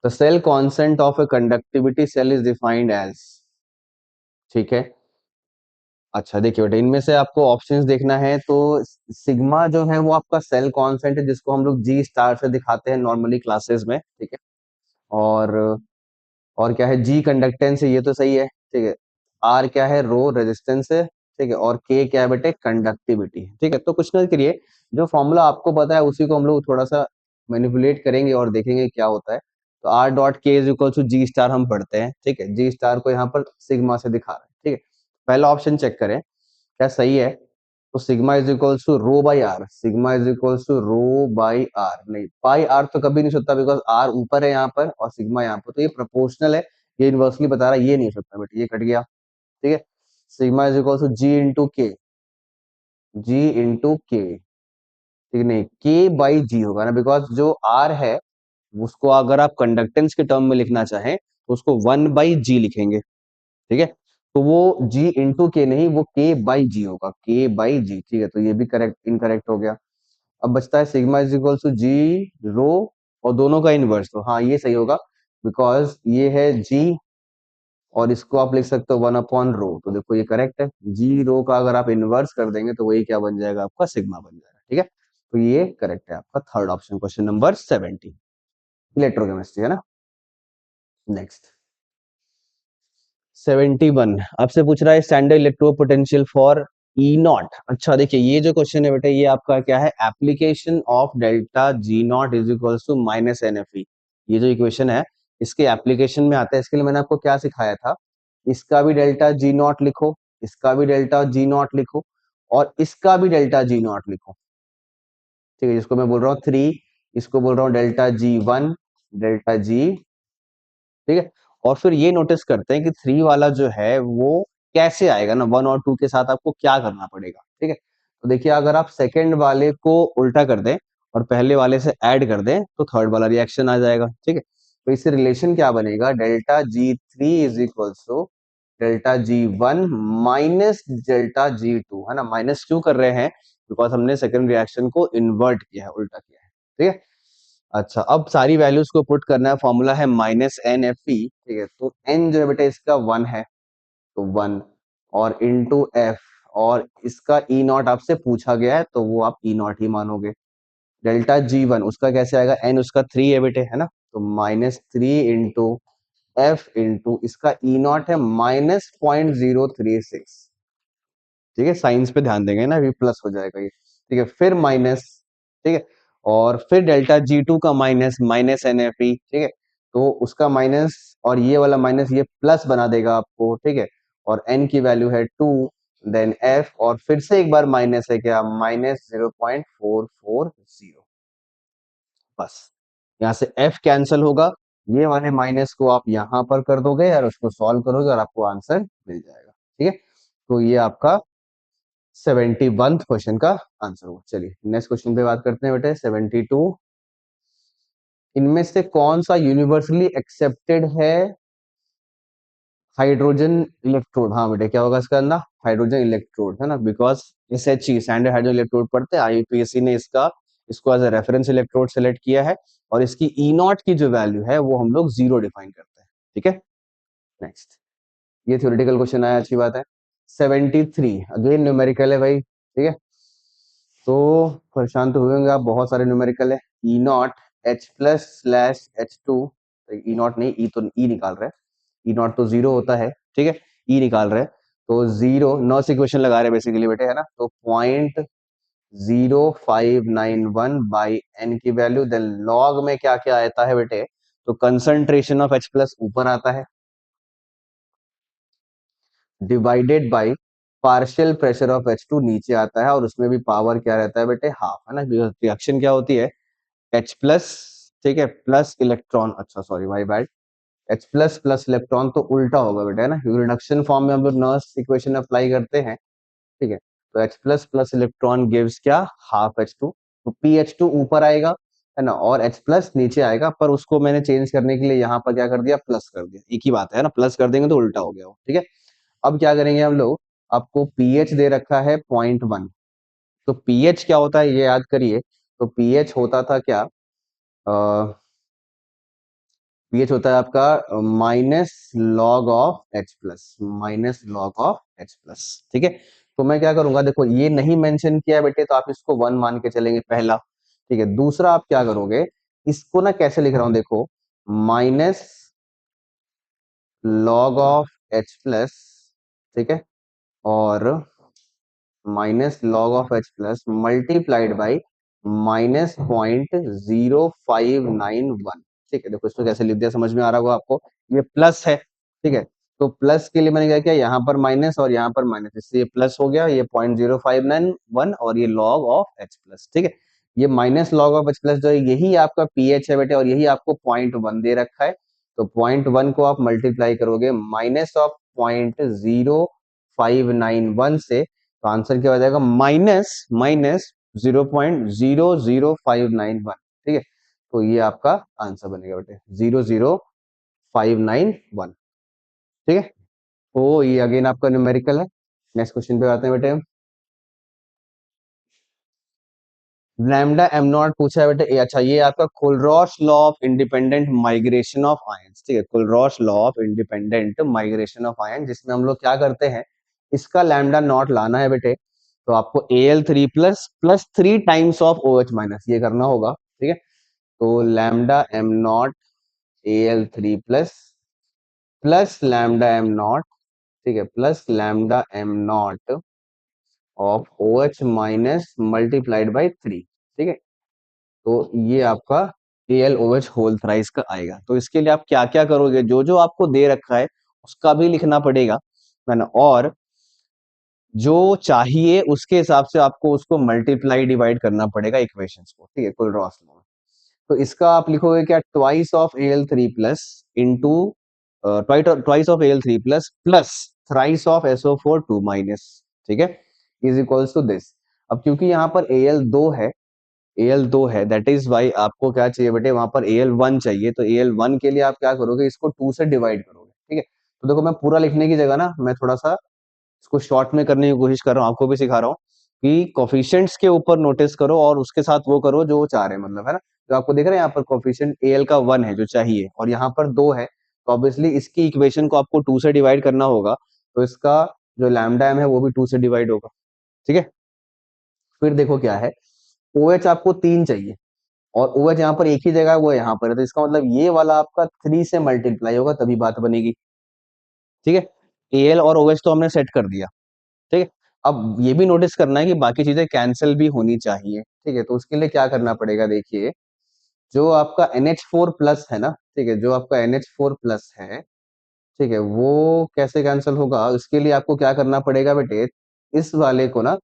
the cell constant of a conductivity cell is defined as. ठीक है, अच्छा देखिए बेटा इनमें से आपको ऑप्शंस देखना है, तो सिग्मा जो है वो आपका सेल कांस्टेंट है, जिसको हम लोग जी स्टार से दिखाते हैं नॉर्मली क्लासेस में। ठीक है, और और क्या है? जी कंडक्टेंस है, ये तो सही है। ठीक है, आर क्या है? रो रेजिस्टेंस है। ठीक है, और के क्या है बेटे? कंडक्टिविटी। ठीक है, तो कुछ ना करिए, जो फॉर्मूला आपको पता है उसी को हम लोग थोड़ा सा मैनिपुलेट करेंगे और देखेंगे क्या होता है। तो R dot K is equal to G star हम पढ़ते हैं। ठीक है, जी स्टार को यहाँ पर सिग्मा से दिखा रहे हैं। ठीक है, पहला ऑप्शन चेक करें क्या सही है। तो sigma is equals to rho by R. Sigma is equals to rho by R, नहीं पाई आर तो कभी नहीं सकता, बिकॉज आर ऊपर है यहाँ पर और सिग्मा यहाँ पर, तो ये प्रोपोर्शनल है। ये इनवर्सली बता रहा है, ये नहीं हो सकता बेटा, ये कट गया। ठीक है, sigma is equals to G into K. G into के, ठीक नहीं, के बाई जी होगा ना, बिकॉज जो आर है उसको अगर आप कंडक्टेंस के टर्म में लिखना चाहें तो उसको 1/g लिखेंगे। ठीक है, तो वो g इंटू के नहीं, वो k बाई जी होगा, k बाई जी। ठीक है, तो ये भी करेक्ट इनकरेक्ट हो गया। अब बचता है सिग्मा इज इक्वल टू जी रो और दोनों का इनवर्स, तो हाँ ये सही होगा, बिकॉज ये है g और इसको आप लिख सकते हो 1/रो। तो देखो ये करेक्ट है, जी रो का अगर आप इनवर्स कर देंगे तो वही क्या बन जाएगा? आपका सिग्मा बन जाएगा। ठीक है, तो ये करेक्ट है आपका third option, question number 70, electrochemistry है ना। नेक्स्ट 71 आपसे पूछ रहा है standard electro potential for E not. अच्छा देखिए ये जो क्वेश्चन है बेटा ये आपका क्या है? Application of delta G naught is equals to minus N F E. ये जो इक्वेशन है इसके एप्लीकेशन में आता है। इसके लिए मैंने आपको क्या सिखाया था? इसका भी डेल्टा जी नॉट लिखो, इसका भी डेल्टा जी नॉट लिखो, और इसका भी डेल्टा जी नॉट लिखो। ठीक है, जिसको मैं बोल रहा हूँ 3, इसको बोल रहा हूँ डेल्टा जी 1, डेल्टा जी। ठीक है, और फिर ये नोटिस करते हैं कि 3 वाला जो है वो कैसे आएगा ना, 1 और 2 के साथ आपको क्या करना पड़ेगा। ठीक है, तो देखिए अगर आप सेकंड वाले को उल्टा कर दें और पहले वाले से ऐड कर दें तो थर्ड वाला रिएक्शन आ जाएगा, ठीक है। तो इससे रिलेशन क्या बनेगा, delta G3 is equals to delta G1 minus delta G2, है ना। माइनस क्यों कर रहे हैं, बिकॉज हमने सेकंड रिएक्शन को इन्वर्ट किया है, उल्टा किया है, ठीक है। अच्छा, अब सारी वैल्यूज को पुट करना है, फॉर्मूला है माइनस एन एफ पी, ठीक है। तो एन जो है बेटा इसका 1 है, तो 1 और इंटू एफ, और इसका ई नॉट आपसे पूछा गया है तो वो आप ई नॉट ही मानोगे। डेल्टा G1 उसका कैसे आएगा, एन उसका 3 है बेटे, है ना। तो -3 इंटू एफ इंटू इसका ई नॉट है -0.036, ठीक है। साइंस पे ध्यान देंगे ना, अभी प्लस हो जाएगा ये, ठीक है। फिर माइनस, ठीक है। और फिर डेल्टा G2 का minus minus N F E, ठीक है। तो उसका माइनस और ये वाला माइनस ये प्लस बना देगा आपको, ठीक है। और एन की वैल्यू है 2, देन एफ, और फिर से एक बार माइनस है क्या, -0.440, बस। यहाँ से एफ कैंसिल होगा, ये वाले माइनस को आप यहाँ पर कर दोगे और उसको सॉल्व करोगे और आपको आंसर मिल जाएगा, ठीक है। तो ये आपका 71 क्वेश्चन का आंसर हुआ। चलिए नेक्स्ट क्वेश्चन पे बात करते हैं बेटे, 72। इनमें से कौन सा यूनिवर्सली एक्सेप्टेड है हाइड्रोजन इलेक्ट्रोड, हाँ बेटे क्या होगा इसका ना, हाइड्रोजन इलेक्ट्रोड, है ना। Because SHE standard hydrogen electrode पढ़ते हैं, IUPAC ने इसको as a reference electrode select किया है, और इसकी ई नॉट की जो वैल्यू है वो हम लोग 0 डिफाइन करते हैं, ठीक है। नेक्स्ट, ये थ्योरेटिकल क्वेश्चन आया, अच्छी बात है। 73 अगेन न्यूमेरिकल है भाई, ठीक है। तो परेशान तो हुए होंगे आप, बहुत सारे न्यूमेरिकल है। E not H plus slash H two, E not नहीं, ई तो ई निकाल रहे हैं, ई नॉट तो 0 होता है, ठीक है। ई निकाल रहे हैं तो 0 नौ से इक्वेशन लगा रहे हैं बेसिकली बेटे, है ना। तो 0.0591 बाई एन की वैल्यू, देन लॉग में क्या क्या आता है बेटे, तो कंसंट्रेशन ऑफ H प्लस ऊपर आता है, divided by partial pressure of H2 नीचे आता है, और उसमें भी पावर क्या रहता है बेटे, हाफ, है ना। रिएक्शन क्या होती है, H प्लस, ठीक है, प्लस इलेक्ट्रॉन, अच्छा sorry my bad, H plus plus electron तो उल्टा होगा बेटा, है ना, क्योंकि रिडक्शन फॉर्म में हम लोग नर्स इक्वेशन अप्लाई करते हैं, ठीक है। तो H plus plus electron gives क्या, हाफ H2, तो PH2 ऊपर आएगा, है ना, और H प्लस नीचे आएगा, पर उसको मैंने चेंज करने के लिए यहाँ पर क्या कर दिया, प्लस कर दिया, एक ही बात है ना, प्लस कर देंगे तो उल्टा हो गया वो, ठीक है। अब क्या करेंगे हम लोग, आपको पीएच दे रखा है 0.1, तो पीएच क्या होता है ये याद करिए। तो पीएच होता था क्या, पीएच होता है आपका minus log of H plus, minus log of H plus, ठीक है। तो मैं क्या करूंगा, देखो ये नहीं मेंशन किया बेटे, तो आप इसको 1 मान के चलेंगे, पहला, ठीक है। दूसरा आप क्या करोगे, इसको ना कैसे लिख रहा हूं देखो, minus log of H plus, ठीक है, और minus log of H plus multiplied by -0.0591, ठीक है। देखो इसको कैसे लिख दिया, समझ में आ रहा होगा आपको, ये प्लस है, ठीक है। तो प्लस के लिए मैंने क्या किया, यहाँ पर माइनस और यहाँ पर माइनस, इससे ये प्लस हो गया, ये 0.0591 और ये लॉग ऑफ एच प्लस, ठीक है। ये minus log of H plus जो है यही आपका पीएच है बेटे, और यही आपको 0.1 दे रखा है। तो 0.1 को आप मल्टीप्लाई करोगे माइनस ऑफ 0.0591 से, तो आंसर क्या हो जाएगा, माइनस माइनस 0.00591, ठीक है। तो ये आपका आंसर बनेगा बेटे 00591, ठीक है। तो ये अगेन आपका न्यूमेरिकल है। नेक्स्ट क्वेश्चन पे आते हैं बेटे, लैम्डा एम नॉट पूछा है बेटे, अच्छा ये आपका Kohlrausch law of independent migration of ions, ठीक है। Kohlrausch law of independent migration of ion, जिसमें हम लोग क्या करते हैं, इसका लैम्डा नॉट लाना है बेटे, तो आपको Al3 plus plus 3 times of OH minus ये करना होगा, ठीक है। तो lambda M not Al3 plus plus lambda M not, ठीक है, plus lambda M not of OH minus multiplied by 3, ठीक है। तो ये आपका AlOH होल थ्राइस का आएगा। तो इसके लिए आप क्या क्या करोगे, जो जो आपको दे रखा है उसका भी लिखना पड़ेगा, है ना, और जो चाहिए उसके हिसाब से आपको उसको मल्टीप्लाई डिवाइड करना पड़ेगा इक्वेशंस को, ठीक है, कुल रॉस लॉ। तो इसका आप लिखोगे क्या, twice of Al3 plus into twice of Al3 plus plus thrice of SO4 2 minus, ठीक है, इज इक्वल्स टू दिस। अब क्योंकि यहाँ पर Al 2 है, Al 2 है, दैट इज वाई आपको क्या चाहिए बेटे, वहां पर Al 1 चाहिए, तो Al 1 के लिए आप क्या करोगे, इसको 2 से डिवाइड करोगे, ठीक है। तो देखो मैं पूरा लिखने की जगह ना मैं थोड़ा सा इसको शॉर्ट में करने की कोशिश कर रहा हूँ, आपको भी सिखा रहा हूँ कि कोफिशिएंट्स के ऊपर नोटिस करो और उसके साथ वो करो जो वो चाह रहे हैं, मतलब है ना। तो आपको दिख रहा है यहाँ पर कोफिशिएंट Al का 1 है जो चाहिए और यहाँ पर 2 है, तो ऑब्वियसली इसकी इक्वेशन को आपको 2 से डिवाइड करना होगा, तो इसका जो लैम्डा m है वो भी 2 से डिवाइड होगा, ठीक है। फिर देखो क्या है, OH आपको 3 चाहिए और OH यहाँ पर एक ही जगह है, वो यहाँ पर है, तो इसका मतलब ये वाला आपका 3 से मल्टीप्लाई होगा तभी बात बनेगी, ठीक है। Al और OH तो हमने सेट कर दिया, ठीक है। अब ये भी नोटिस करना है कि बाकी चीजें कैंसिल भी होनी चाहिए, ठीक है। तो उसके लिए क्या करना पड़ेगा, देखिए जो आपका NH4 प्लस है ना, ठीक है, जो आपका NH4 प्लस है, ठीक है, वो कैसे कैंसिल होगा, उसके लिए आपको क्या करना पड़ेगा बेटे, इस वाले को ना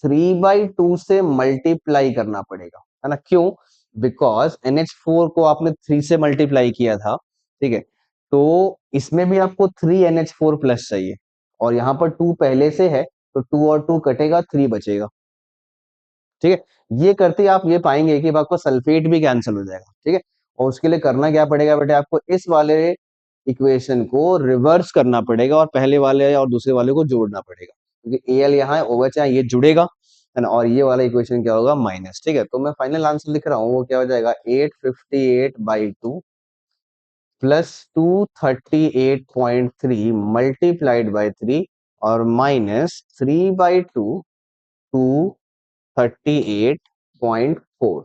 3/2 से मल्टीप्लाई करना पड़ेगा, है ना। क्यों, बिकॉज NH4 को आपने 3 से मल्टीप्लाई किया था, ठीक है, तो इसमें भी आपको 3 NH4 प्लस चाहिए और यहाँ पर 2 पहले से है, तो 2 और 2 कटेगा, 3 बचेगा, ठीक है। ये करते ही आप ये पाएंगे कि अब आपका सल्फेट भी कैंसिल हो जाएगा, ठीक है। और उसके लिए करना क्या पड़ेगा बेटे, आपको इस वाले इक्वेशन को रिवर्स करना पड़ेगा और पहले वाले और दूसरे वाले को जोड़ना पड़ेगा, क्योंकि Al यहाँ है, OH यहाँ, ये जुड़ेगा, है ना, और ये वाला इक्वेशन क्या होगा, माइनस, ठीक है। तो मैं फाइनल आंसर लिख रहा हूँ, वो क्या हो जाएगा, 858/2 प्लस 238.3 मल्टीप्लाइड बाई 3 और माइनस 3/2 238.4,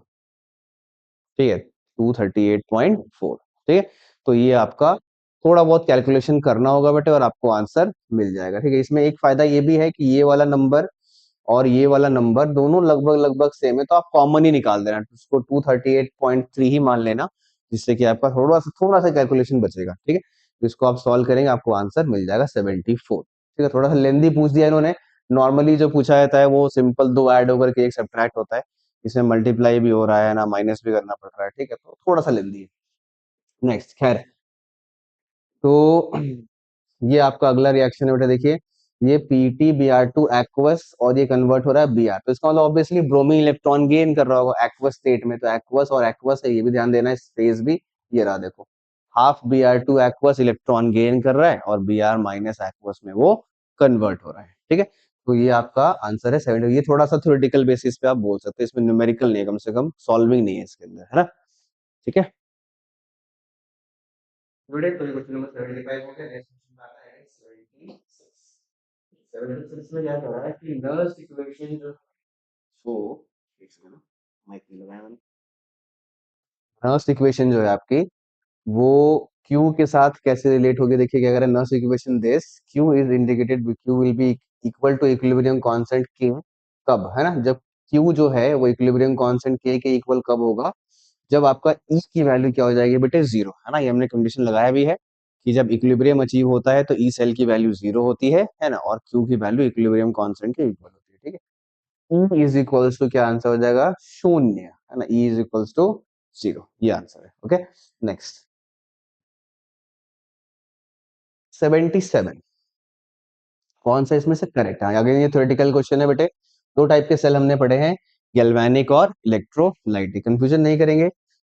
ठीक है, 238.4, ठीक है। तो ये आपका थोड़ा बहुत कैलकुलेशन करना होगा बेटे और आपको आंसर मिल जाएगा, ठीक है। इसमें एक फायदा ये भी है कि ये वाला नंबर और ये वाला नंबर दोनों लगभग लगभग सेम है, तो आप कॉमन ही निकाल देना, तो उसको 238.3 ही मान लेना, जिससे कि आपका थोड़ा सा कैलकुलेशन बचेगा, ठीक है। तो इसको आप सॉल्व करेंगे, आपको आंसर मिल जाएगा 74, ठीक है। थोड़ा सा लेंदी पूछ दिया इन्होंने, नॉर्मली जो पूछा जाता है वो सिंपल 2 ऐड होकर के एक सब्ट्रैक्ट होता है, इसमें मल्टीप्लाई भी हो रहा है ना, माइनस भी करना पड़ रहा है, ठीक है, तो थोड़ा सा लेंदी है। नेक्स्ट, खैर, तो ये आपका अगला रिएक्शन है बेटा, देखिए ये PtBr2 एक्वस और ये कन्वर्ट हो रहा है Br, तो इसका मतलब ऑब्वियसली ब्रोमीन इलेक्ट्रॉन गेन कर रहा होगा एक्वस स्टेट में, तो एक्वस और एक्वस है, ये भी ध्यान देना है, स्पेस भी ये रहा, देखो half Br2 aqueous electron gain कर रहा है और Br माइनस एक्वस में वो कन्वर्ट हो रहा है, ठीक है। तो ये आपका आंसर है 70, ये थोड़ा सा थ्योरेटिकल बेसिस पे आप बोल सकते हैं, इसमें न्यूमेरिकल नहीं है, कम से कम सॉल्विंग नहीं है इसके अंदर, है ना, ठीक है। स्टूडेंट तो ये क्वेश्चन नंबर 75 हो गया, नेक्स्ट क्वेश्चन आता है 76। 76 में क्या कर रहा है कि नर्स इक्वेशन जो वो एक सेकंड ना, माइक नहीं लगाया मैंने। नर्स इक्वेशन जो है आपकी वो Q के साथ कैसे रिलेट होगी, देखिए क्या करें, Nernst equation this Q is indicated, Q will be equal to equilibrium constant K, कब, है ना, जब Q जो है वो इक्विलिब्रियम कांस्टेंट K के इक्वल कब होगा, जब आपका E की वैल्यू क्या हो जाएगी बेटे, जीरो, है ना, ये हमने कंडीशन लगाया भी है कि जब इक्विलिब्रियम अचीव होता है तो E सेल की वैल्यू जीरो होती है ना, और Q की वैल्यू इक्विलिब्रियम कांस्टेंट के इक्वल होती है, ठीक है। E इज इक्वल्स टू क्या आंसर हो जाएगा, शून्य, है ना, E is equals to zero, ये आंसर है, ओके। नेक्स्ट 77, कौन सा इसमें से करेक्ट है, अगेन ये थ्योरेटिकल क्वेश्चन है बेटे, दो टाइप के सेल हमने पढ़े हैं, गैल्वेनिक और इलेक्ट्रोलाइटिक, कंफ्यूजन नहीं करेंगे।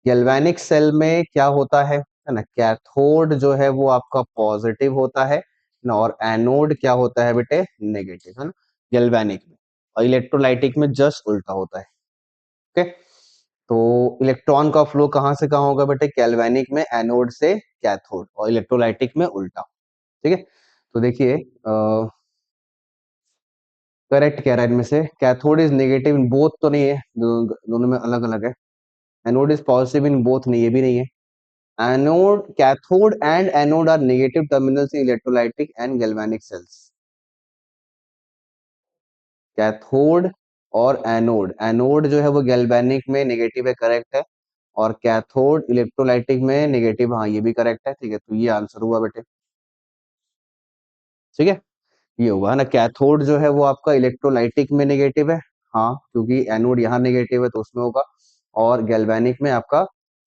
गैल्वेनिक सेल में क्या होता है ना, कैथोड जो है वो आपका पॉजिटिव होता है ना, और एनोड क्या होता है बेटे, नेगेटिव, है ना, गैल्वेनिक में, और इलेक्ट्रोलाइटिक में जस्ट उल्टा होता है, ओके। तो इलेक्ट्रॉन का फ्लो कहां से कहां होगा बेटे, गैल्वेनिक में एनोड से कैथोड और इलेक्ट्रोलाइटिक में उल्टा, ठीक है। तो देखिए करेक्ट कह रहा है इनमें से, cathode is negative in both तो नहीं है, दोनों में अलग अलग है, anode is positive in both नहीं, ये भी नहीं है, anode cathode and anode are negative terminals in electrolytic and galvanic cells, cathode और एनोड, एनोड जो है वो गैल्वेनिक में नेगेटिव है, करेक्ट है, और कैथोड इलेक्ट्रोलाइटिक में नेगेटिव, हाँ ये भी करेक्ट है, ठीक है, तो ये आंसर हुआ बेटे, ठीक है, ये हुआ, है ना, कैथोड जो है वो आपका इलेक्ट्रोलाइटिक में नेगेटिव है, हाँ क्योंकि एनोड यहाँ नेगेटिव है तो उसमें होगा, और गैल्वेनिक में आपका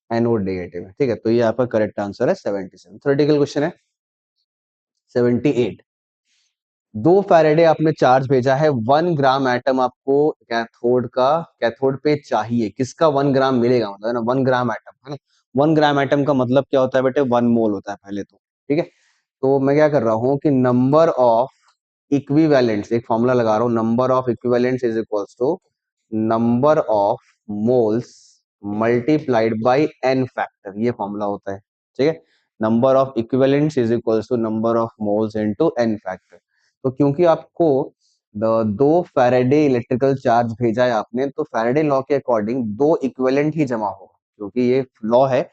एनोड नेगेटिव है, ठीक है, तो ये आपका करेक्ट आंसर है 77, थ्योरेटिकल क्वेश्चन है 78। 2 फैराडे आपने चार्ज भेजा है, 1 ग्राम एटम आपको कैथोड पे चाहिए, किसका 1 ग्राम मिलेगा, मतलब है ना 1 ग्राम एटम, है ना। 1 ग्राम एटम का मतलब क्या होता है बेटे, 1 मोल होता है पहले तो, ठीक है। तो मैं क्या कर रहा हूँ कि नंबर ऑफ इक्विवेलेंट्स, एक फॉर्मूला लगा रहा हूँ, number of equivalents is equals to number of moles multiplied by N factor, ये फॉर्मूला होता है, ठीक है। Number of equivalents is equals to number of moles into N factor. तो क्योंकि आपको 2 फैराडे इलेक्ट्रिकल चार्ज भेजा है आपने, तो फैराडे लॉ के अकॉर्डिंग 2 इक्विवेलेंट ही जमा होगा, क्योंकि ये लॉ है,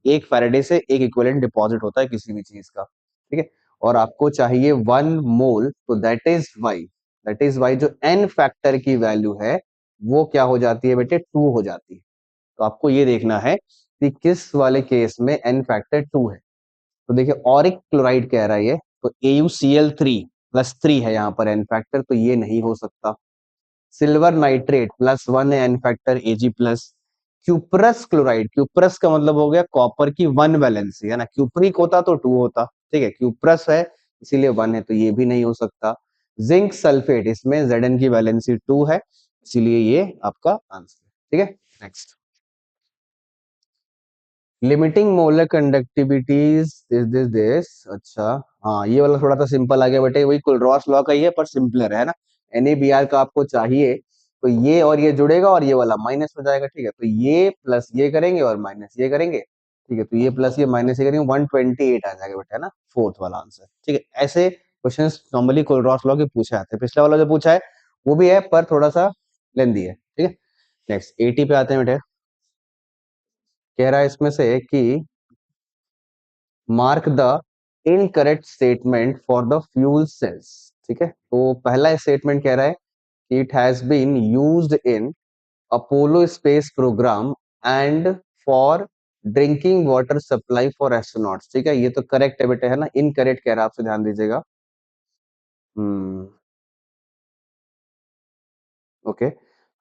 1 फैराडे से एक इक्विवेलेंट डिपॉजिट होता है किसी भी चीज का, ठीक है। और आपको चाहिए 1 मोल, तो दैट इज वाई जो एन फैक्टर की वैल्यू है वो क्या हो जाती है बेटे, 2 हो जाती है। तो आपको ये देखना है कि किस वाले केस में एन फैक्टर 2 है। तो देखिए ऑरिक क्लोराइड कह रहा है ये, तो AuCl3+3 है यहाँ पर एन फैक्टर, तो ये नहीं हो सकता। सिल्वर नाइट्रेट +1 है N factor Ag+। Cuprous chloride, cuprous का मतलब हो गया कॉपर की 1 वैलेंसी, है ना, क्यूप्रिक होता तो 2 होता, ठीक है, क्यूप्रस है इसीलिए 1 है, तो ये भी नहीं हो सकता। जिंक सल्फेट, इसमें Zn की वैलेंसी 2 है, इसीलिए ये आपका आंसर है, ठीक है। Next, limiting molar conductivities is this अच्छा। हाँ ये वाला थोड़ा सा सिंपल आ गया बेटे, वही कुलरॉस लॉ का ही है पर सिंपलर है ना। NaBr का आपको चाहिए, तो ये और ये जुड़ेगा और ये वाला माइनस हो जाएगा, ठीक है। तो ये प्लस ये करेंगे और माइनस ये करेंगे, ठीक है, तो ये प्लस ये माइनस ये करेंगे, 128 आ जाएगा बेटा, है ना, फोर्थ वाला आंसर, ठीक है। ऐसे क्वेश्चन नॉर्मली कुलरॉस लॉ के पूछे आते हैं, पिछला वाला जो पूछा है वो भी है पर थोड़ा सा लेंदी है, ठीक है। नेक्स्ट 80 पे आते हैं बेटे। कह रहा है इसमें से कि mark the incorrect statement for the fuel cells, ठीक है। तो पहला स्टेटमेंट कह रहा है कि it has been used in Apollo space programme and for drinking water supply for astronauts, ठीक है, ये तो करेक्ट है बेटे, है ना। इनकरेक्ट कह रहा है आपसे, ध्यान दीजिएगा। Hmm, okay.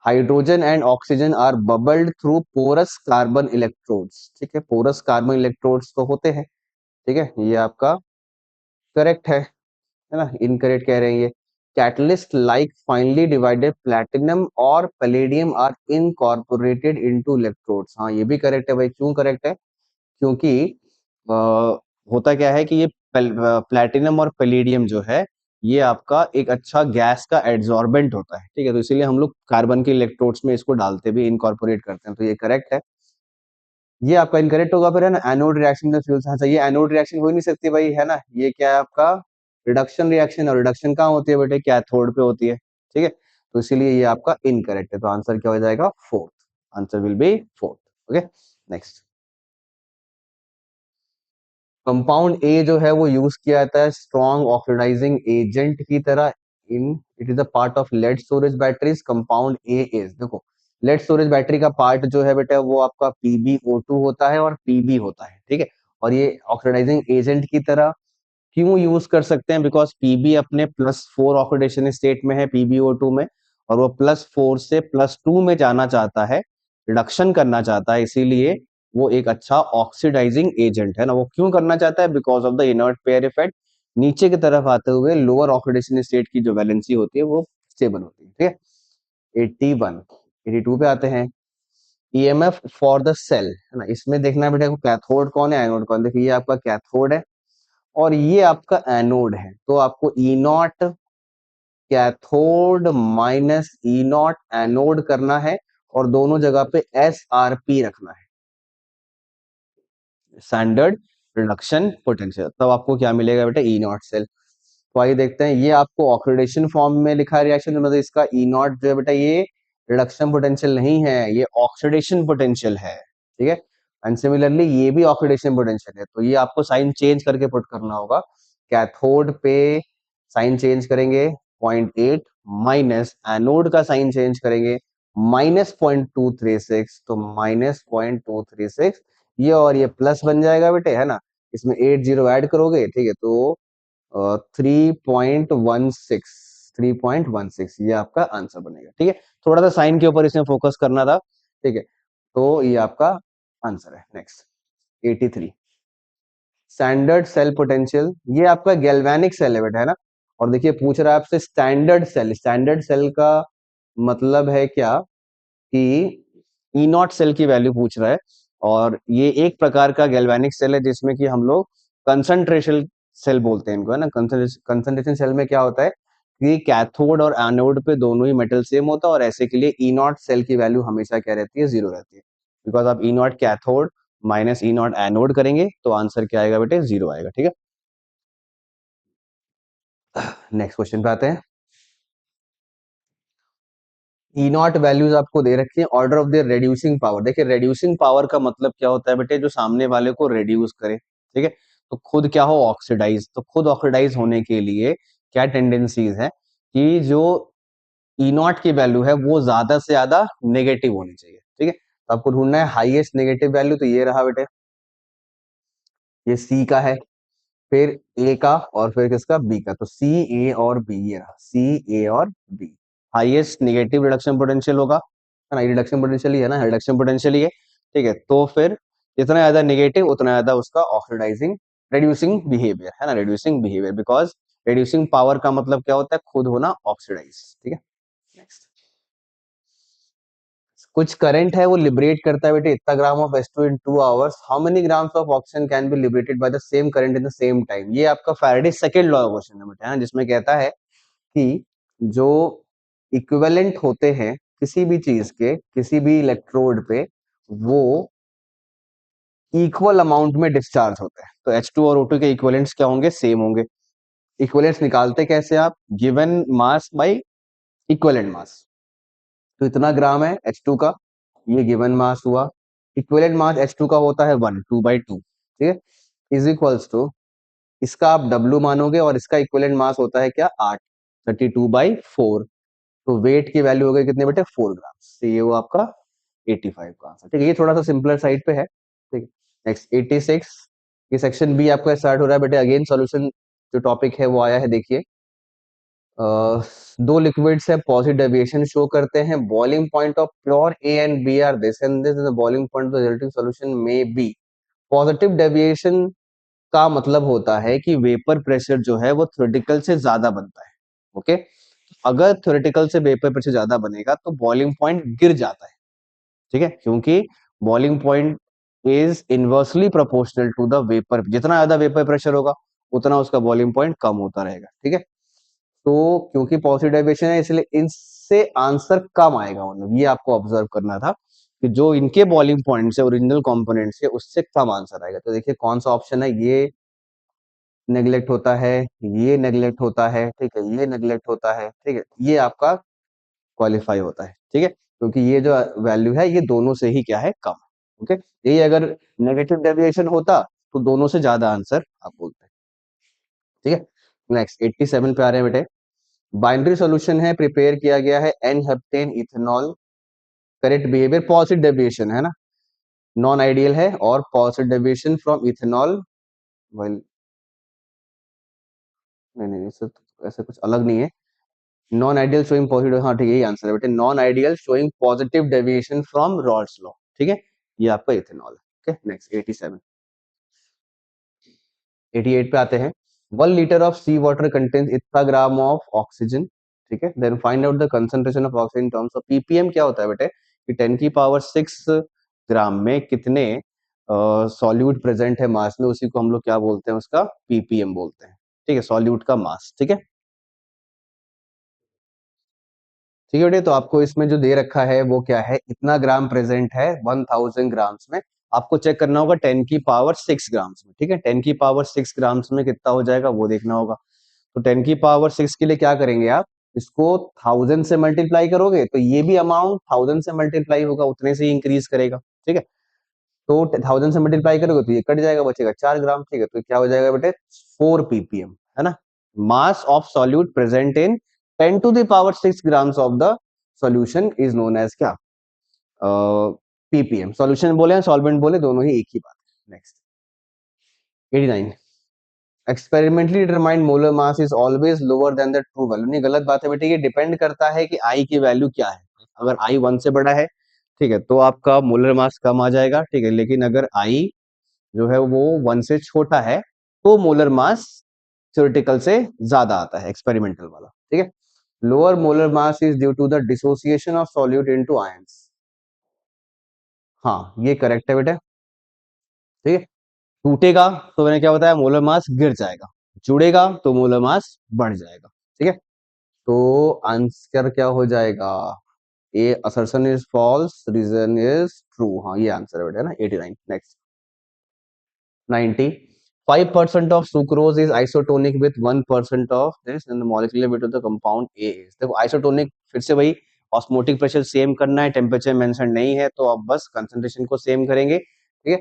Hydrogen and oxygen are bubbled through porous carbon electrodes, ठीक है, पोरस कार्बन इलेक्ट्रोड्स तो होते हैं, ठीक है, ये आपका करेक्ट है ना। इनकरेक्ट कह रहे हैं ये। Catalyst like finely divided platinum और palladium are incorporated into electrodes, हाँ ये भी करेक्ट है भाई। क्यों करेक्ट है, क्योंकि अ, होता क्या है कि ये प्लैटिनम और पैलेडियम जो है ये आपका एक अच्छा गैस का एड्सॉर्बेंट होता है, ठीक है, तो इसीलिए हम लोग कार्बन के इलेक्ट्रोड्स में इसको डालते भी, इनकॉर्पोरेट करते हैं, तो ये करेक्ट है। ये आपका इनकरेक्ट होगा फिर, है ना, एनोड रिएक्शन में फ्यूल्स, हाँ सही है, एनोड रिएक्शन हो ही नहीं सकती भाई, है ना, ये क्या है आपका रिडक्शन रिएक्शन, और रिडक्शन कहाँ होती है बेटे, कैथोड पे होती है, ठीक है, तो इसीलिए ये आपका इनकरेक्ट है। तो आंसर क्या हो जाएगा, fourth, answer will be fourth, okay. Next, compound A जो है वो यूज किया जाता है स्ट्रॉन्ग ऑक्सीडाइजिंग एजेंट की तरह इन, it is a part of lead storage batteries, compound A is, देखो लेड स्टोरेज बैटरी का पार्ट जो है बेटा वो आपका PbO2 होता है और Pb होता है, ठीक है। और ये ऑक्सीडाइजिंग एजेंट की तरह क्यों यूज कर सकते हैं, बिकॉज पीबी अपने +4 ऑक्सीडेशन स्टेट में है PbO2 में, और वो +4 से +2 में जाना चाहता है, रिडक्शन करना चाहता है, इसीलिए वो एक अच्छा ऑक्सीडाइजिंग एजेंट है ना। वो क्यों करना चाहता है, because of the inert pair effect, नीचे की तरफ आते हुए लोअर ऑक्सीडेशन स्टेट की जो वैलेंसी होती है वो स्टेबल होती है, ठीक है। 81, 82 पे आते हैं। EMF फॉर द सेल, है ना, इसमें देखना बेटा कैथोड कौन है एनोड कौन, देखिए ये आपका कैथोड है और ये आपका एनोड है, तो आपको E not cathode minus E not anode करना है और दोनों जगह पे SRP रखना है, स्टैंडर्ड रिडक्शन पोटेंशियल, तब आपको क्या मिलेगा बेटा, ई नॉट सेल। तो आइए देखते हैं, ये आपको ऑक्सीडेशन फॉर्म में लिखा है रिएक्शन, मतलब इसका ई नॉट जो है बेटा ये रिडक्शन पोटेंशियल नहीं है, ये ऑक्सीडेशन पोटेंशियल है, ठीक है। एंड सिमिलरली ये भी ऑक्सीडेशन पोटेंशियल है, तो ये आपको साइन चेंज करके पुट करना होगा। कैथोड पे साइन चेंज करेंगे 0.8, माइनस एनोड का साइन चेंज करेंगे -0.236, तो -0.236, ये और ये प्लस बन जाएगा बेटे, है ना, इसमें 8 जीरो ऐड करोगे, ठीक है, तो 3.16, 3.16 ये आपका आंसर बनेगा, ठीक है। थोड़ा सा साइन के ऊपर इसमें फोकस करना था, ठीक है, तो ये आपका आंसर है। नेक्स्ट 83, स्टैंडर्ड सेल पोटेंशियल, ये आपका गैल्वेनिक सेल है बेटा, है ना, और देखिए पूछ रहा है आपसे स्टैंडर्ड सेल का मतलब है क्या कि ई नॉट सेल की वैल्यू पूछ रहा है। और ये एक प्रकार का गैल्वेनिक सेल है जिसमें कि हम लोग कंसंट्रेशन सेल बोलते हैं इनको, है ना। कंसंट्रेशन सेल में क्या होता है कि कैथोड और एनोड पे दोनों ही मेटल सेम होता है, और ऐसे के लिए ई नॉट सेल की वैल्यू हमेशा क्या रहती है, जीरो रहती है। बिकॉज आप E not cathode minus E not anode करेंगे तो आंसर क्या आएगा बेटे, जीरो आएगा। ठीक है, नेक्स्ट क्वेश्चन पे आते हैं। ई नॉट वैल्यूज आपको दे रखी है, order of the reducing power. देखिए रेड्यूसिंग पावर का मतलब क्या होता है बेटे, जो सामने वाले को रेड्यूस करे। ठीक है, तो खुद क्या हो, ऑक्सीडाइज। तो खुद ऑक्सीडाइज होने के लिए क्या टेंडेंसीज है कि जो ई नॉट की वैल्यू है वो ज्यादा से ज्यादा नेगेटिव होनी चाहिए। ठीक है, तो आपको ढूंढना है हाईएस्ट नेगेटिव वैल्यू, तो ये रहा बेटे, ये सी का है, फिर ए का, और फिर किसका, बी का। तो सी, ए और बी, ये रहा सी, ए और B. Highest negative reduction potential होगा, है ना, ये रिडक्शन पोटेंशियल ही है ना, रिडक्शन पोटेंशियल ही है। ठीक है, तो फिर जितना ज्यादा नेगेटिव उतना ज्यादा उसका ऑक्सीडाइजिंग रेड्यूसिंग बिहेवियर, है ना, reducing behaviour. Because reducing power का मतलब क्या होता है, खुद होना ऑक्सीडाइज। ठीक है, नेक्स्ट। कुछ करंट है वो लिबरेट करता है बेटे इतना gram of H2 in 2 hours, how many grams of oxygen can be liberated by the same current in the same time. ये आपका फैराडे सेकंड लॉ क्वेश्चन है बेटा, है ना, जिसमें कहता है कि जो इक्विवेलेंट होते हैं किसी भी चीज के किसी भी इलेक्ट्रोड पे, वो इक्वल अमाउंट में डिस्चार्ज होते हैं। तो H2 और O2 के इक्विवेलेंट्स क्या होंगे, सेम होंगे। इक्विवेलेंट्स निकालते कैसे आप, given mass by equivalent mass. तो इतना ग्राम है H2 का, ये गिवन मास हुआ। इक्विवेलेंट मास H2 का होता है 1/2/2। ठीक है, इज इक्वल्स टू, इसका आप W मानोगे और इसका इक्विवेलेंट मास होता है क्या, 8, 32/4। तो वेट की वैल्यू हो गई कितने बेटे, 4 ग्राम। तो ये वो आपका 85 का आंसर। ठीक है, ये थोड़ा सा सिंपलर साइड पे है। ठीक है, नेक्स्ट 86। ये सेक्शन बी आपका स्टार्ट हो रहा है बेटे, अगेन सॉल्यूशन जो टॉपिक है वो आया है, देखिए। दो लिक्विड्स है, पॉजिटिव डेविएशन शो करते हैं, boiling point of pure A and B are this and this, the boiling point of the resulting solution में बी। पॉजिटिव डेविएशन का मतलब होता है कि वेपर प्रेशर जो है वो थ्योरेटिकल से ज्यादा बनता है। ओके, अगर थ्योरेटिकल से वेपर प्रेशर ज्यादा बनेगा तो बॉइलिंग पॉइंट गिर जाता है। ठीक है, क्योंकि boiling point is inversely proportional to the vapour, जितना ज्यादा वेपर प्रेशर होगा उतना उसका बॉइलिंग पॉइंट कम होता रहेगा। ठीक है, तो क्योंकि पॉजिटिव डेविएशन है इसलिए इनसे आंसर कम आएगा, मतलब ये आपको ऑब्जर्व करना था कि जो इनके बॉइलिंग पॉइंट से ओरिजिनल कंपोनेंट से उससे कम आंसर आएगा। तो देखिए कौन सा ऑप्शन है, ये नेग्लेक्ट होता है, ये नेग्लेक्ट होता है, ठीक है, ये नेग्लेक्ट होता है। ठीक है, ये आपका क्वालिफाई होता है। ठीक है, क्योंकि ये जो वैल्यू है ये दोनों से ही क्या है, कम है। ओके, यही अगर नेगेटिव डेविएशन होता तो दोनों से ज्यादा आंसर आप बोलते हैं। ठीक है, नेक्स्ट 87 पे आ रहे हैं बेटे। बाइनरी सॉल्यूशन है, प्रिपेयर किया गया है n heptane ethanol, correct behaviour, positive deviation है ना, नॉन आइडियल है, और positive deviation from ethanol, well नहीं नहीं ऐसे ऐसे कुछ अलग नहीं है। नॉन आइडियल शोइंग पॉजिटिव, हाँ ठीक है, यही आंसर है बेटे, non ideal showing positive deviation from Rawls law. ठीक है, ये आपका इथेनॉल है। Okay, next 87। 88 पे आते हैं। 1 litre of sea water contains इतना ग्राम ऑफ ऑक्सीजन। ठीक है, then find out the concentration of oxygen in terms of ppm. क्या होता है बेटे कि 10 की पावर 6 ग्राम में कितने सॉल्यूट प्रेजेंट है मास में, उसी को हम लोग क्या बोलते हैं, उसका पीपीएम बोलते हैं। ठीक है, सॉल्यूट का मास। ठीक है, ठीक है बेटे, तो आपको इसमें जो दे रखा है वो क्या है, इतना ग्राम प्रेजेंट है 1000 ग्राम्स में। आपको चेक करना होगा 10 की पावर 6 ग्राम्स में। ठीक है, 10 की पावर 6 ग्राम्स में कितना हो जाएगा वो देखना होगा। तो 10 की पावर 6 के लिए क्या करेंगे आप, इसको 1000 से मल्टीप्लाई करोगे तो ये भी अमाउंट 1000 से मल्टीप्लाई होगा, उतने से ही इंक्रीज करेगा। ठीक है, तो 1000 से मल्टीप्लाई करोगे तो ये कट जाएगा, बचेगा 4 ग्राम। ठीक है, तो क्या हो जाएगा बेटे, 4 ppm, है ना। Mass of solute present in 10 to the power 6 grams of the solution is known as क्या, पीपीएम। सॉल्यूशन बोले या सॉल्वेंट बोले, दोनों ही एक ही बात है। Next 89। Experimentally determined molar mass is always lower than the true value. नहीं, गलत बात है बेटे, ये डिपेंड करता है कि आई की वैल्यू क्या है। अगर आई 1 से बड़ा है, ठीक है, तो आपका मोलर मास कम आ जाएगा। ठीक है, लेकिन अगर आई जो है वो 1 से छोटा है तो मोलर मास थ्योरेटिकल से ज्यादा आता है, एक्सपेरिमेंटल वाला, ठीक है। Lower molar mass is due to the dissociation of solute into ions. हाँ, ये करेक्ट है बेटा, ठीक है। टूटेगा तो मैंने क्या बताया, मोलर मास गिर जाएगा, जुड़ेगा तो मोलर मास बढ़ जाएगा, ठीक है। तो आंसर क्या हो जाएगा, A assertion is false, reason is true. हाँ, ये आंसर है बेटा ना, 89। Next 90, 5% of sucrose is isotonic with 1% of this and the molecular weight of the compound A is। देखो आइसोटोनिक फिर से वही, ऑस्मोटिक प्रेशर सेम करना है, टेम्परेचर मेंशन नहीं है तो आप बस कंसंट्रेशन को सेम करेंगे, ठीक है।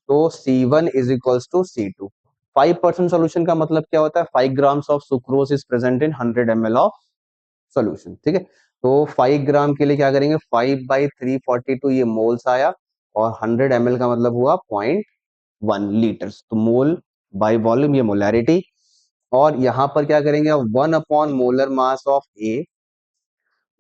तो C1 is equals to C2। 5% solution का मतलब क्या होता है, 5 grams of sucrose is present in 100 ml of solution, ठीक है। तो 5 ग्राम के लिए क्या करेंगे, 5/342 ये मोल्स आया, और 100 ml का मतलब हुआ 0.1 लीटर। तो मोल बाय वॉल्यूम, ये मोलैरिटी। और यहां पर क्या करेंगे, 1/मोलर mass of A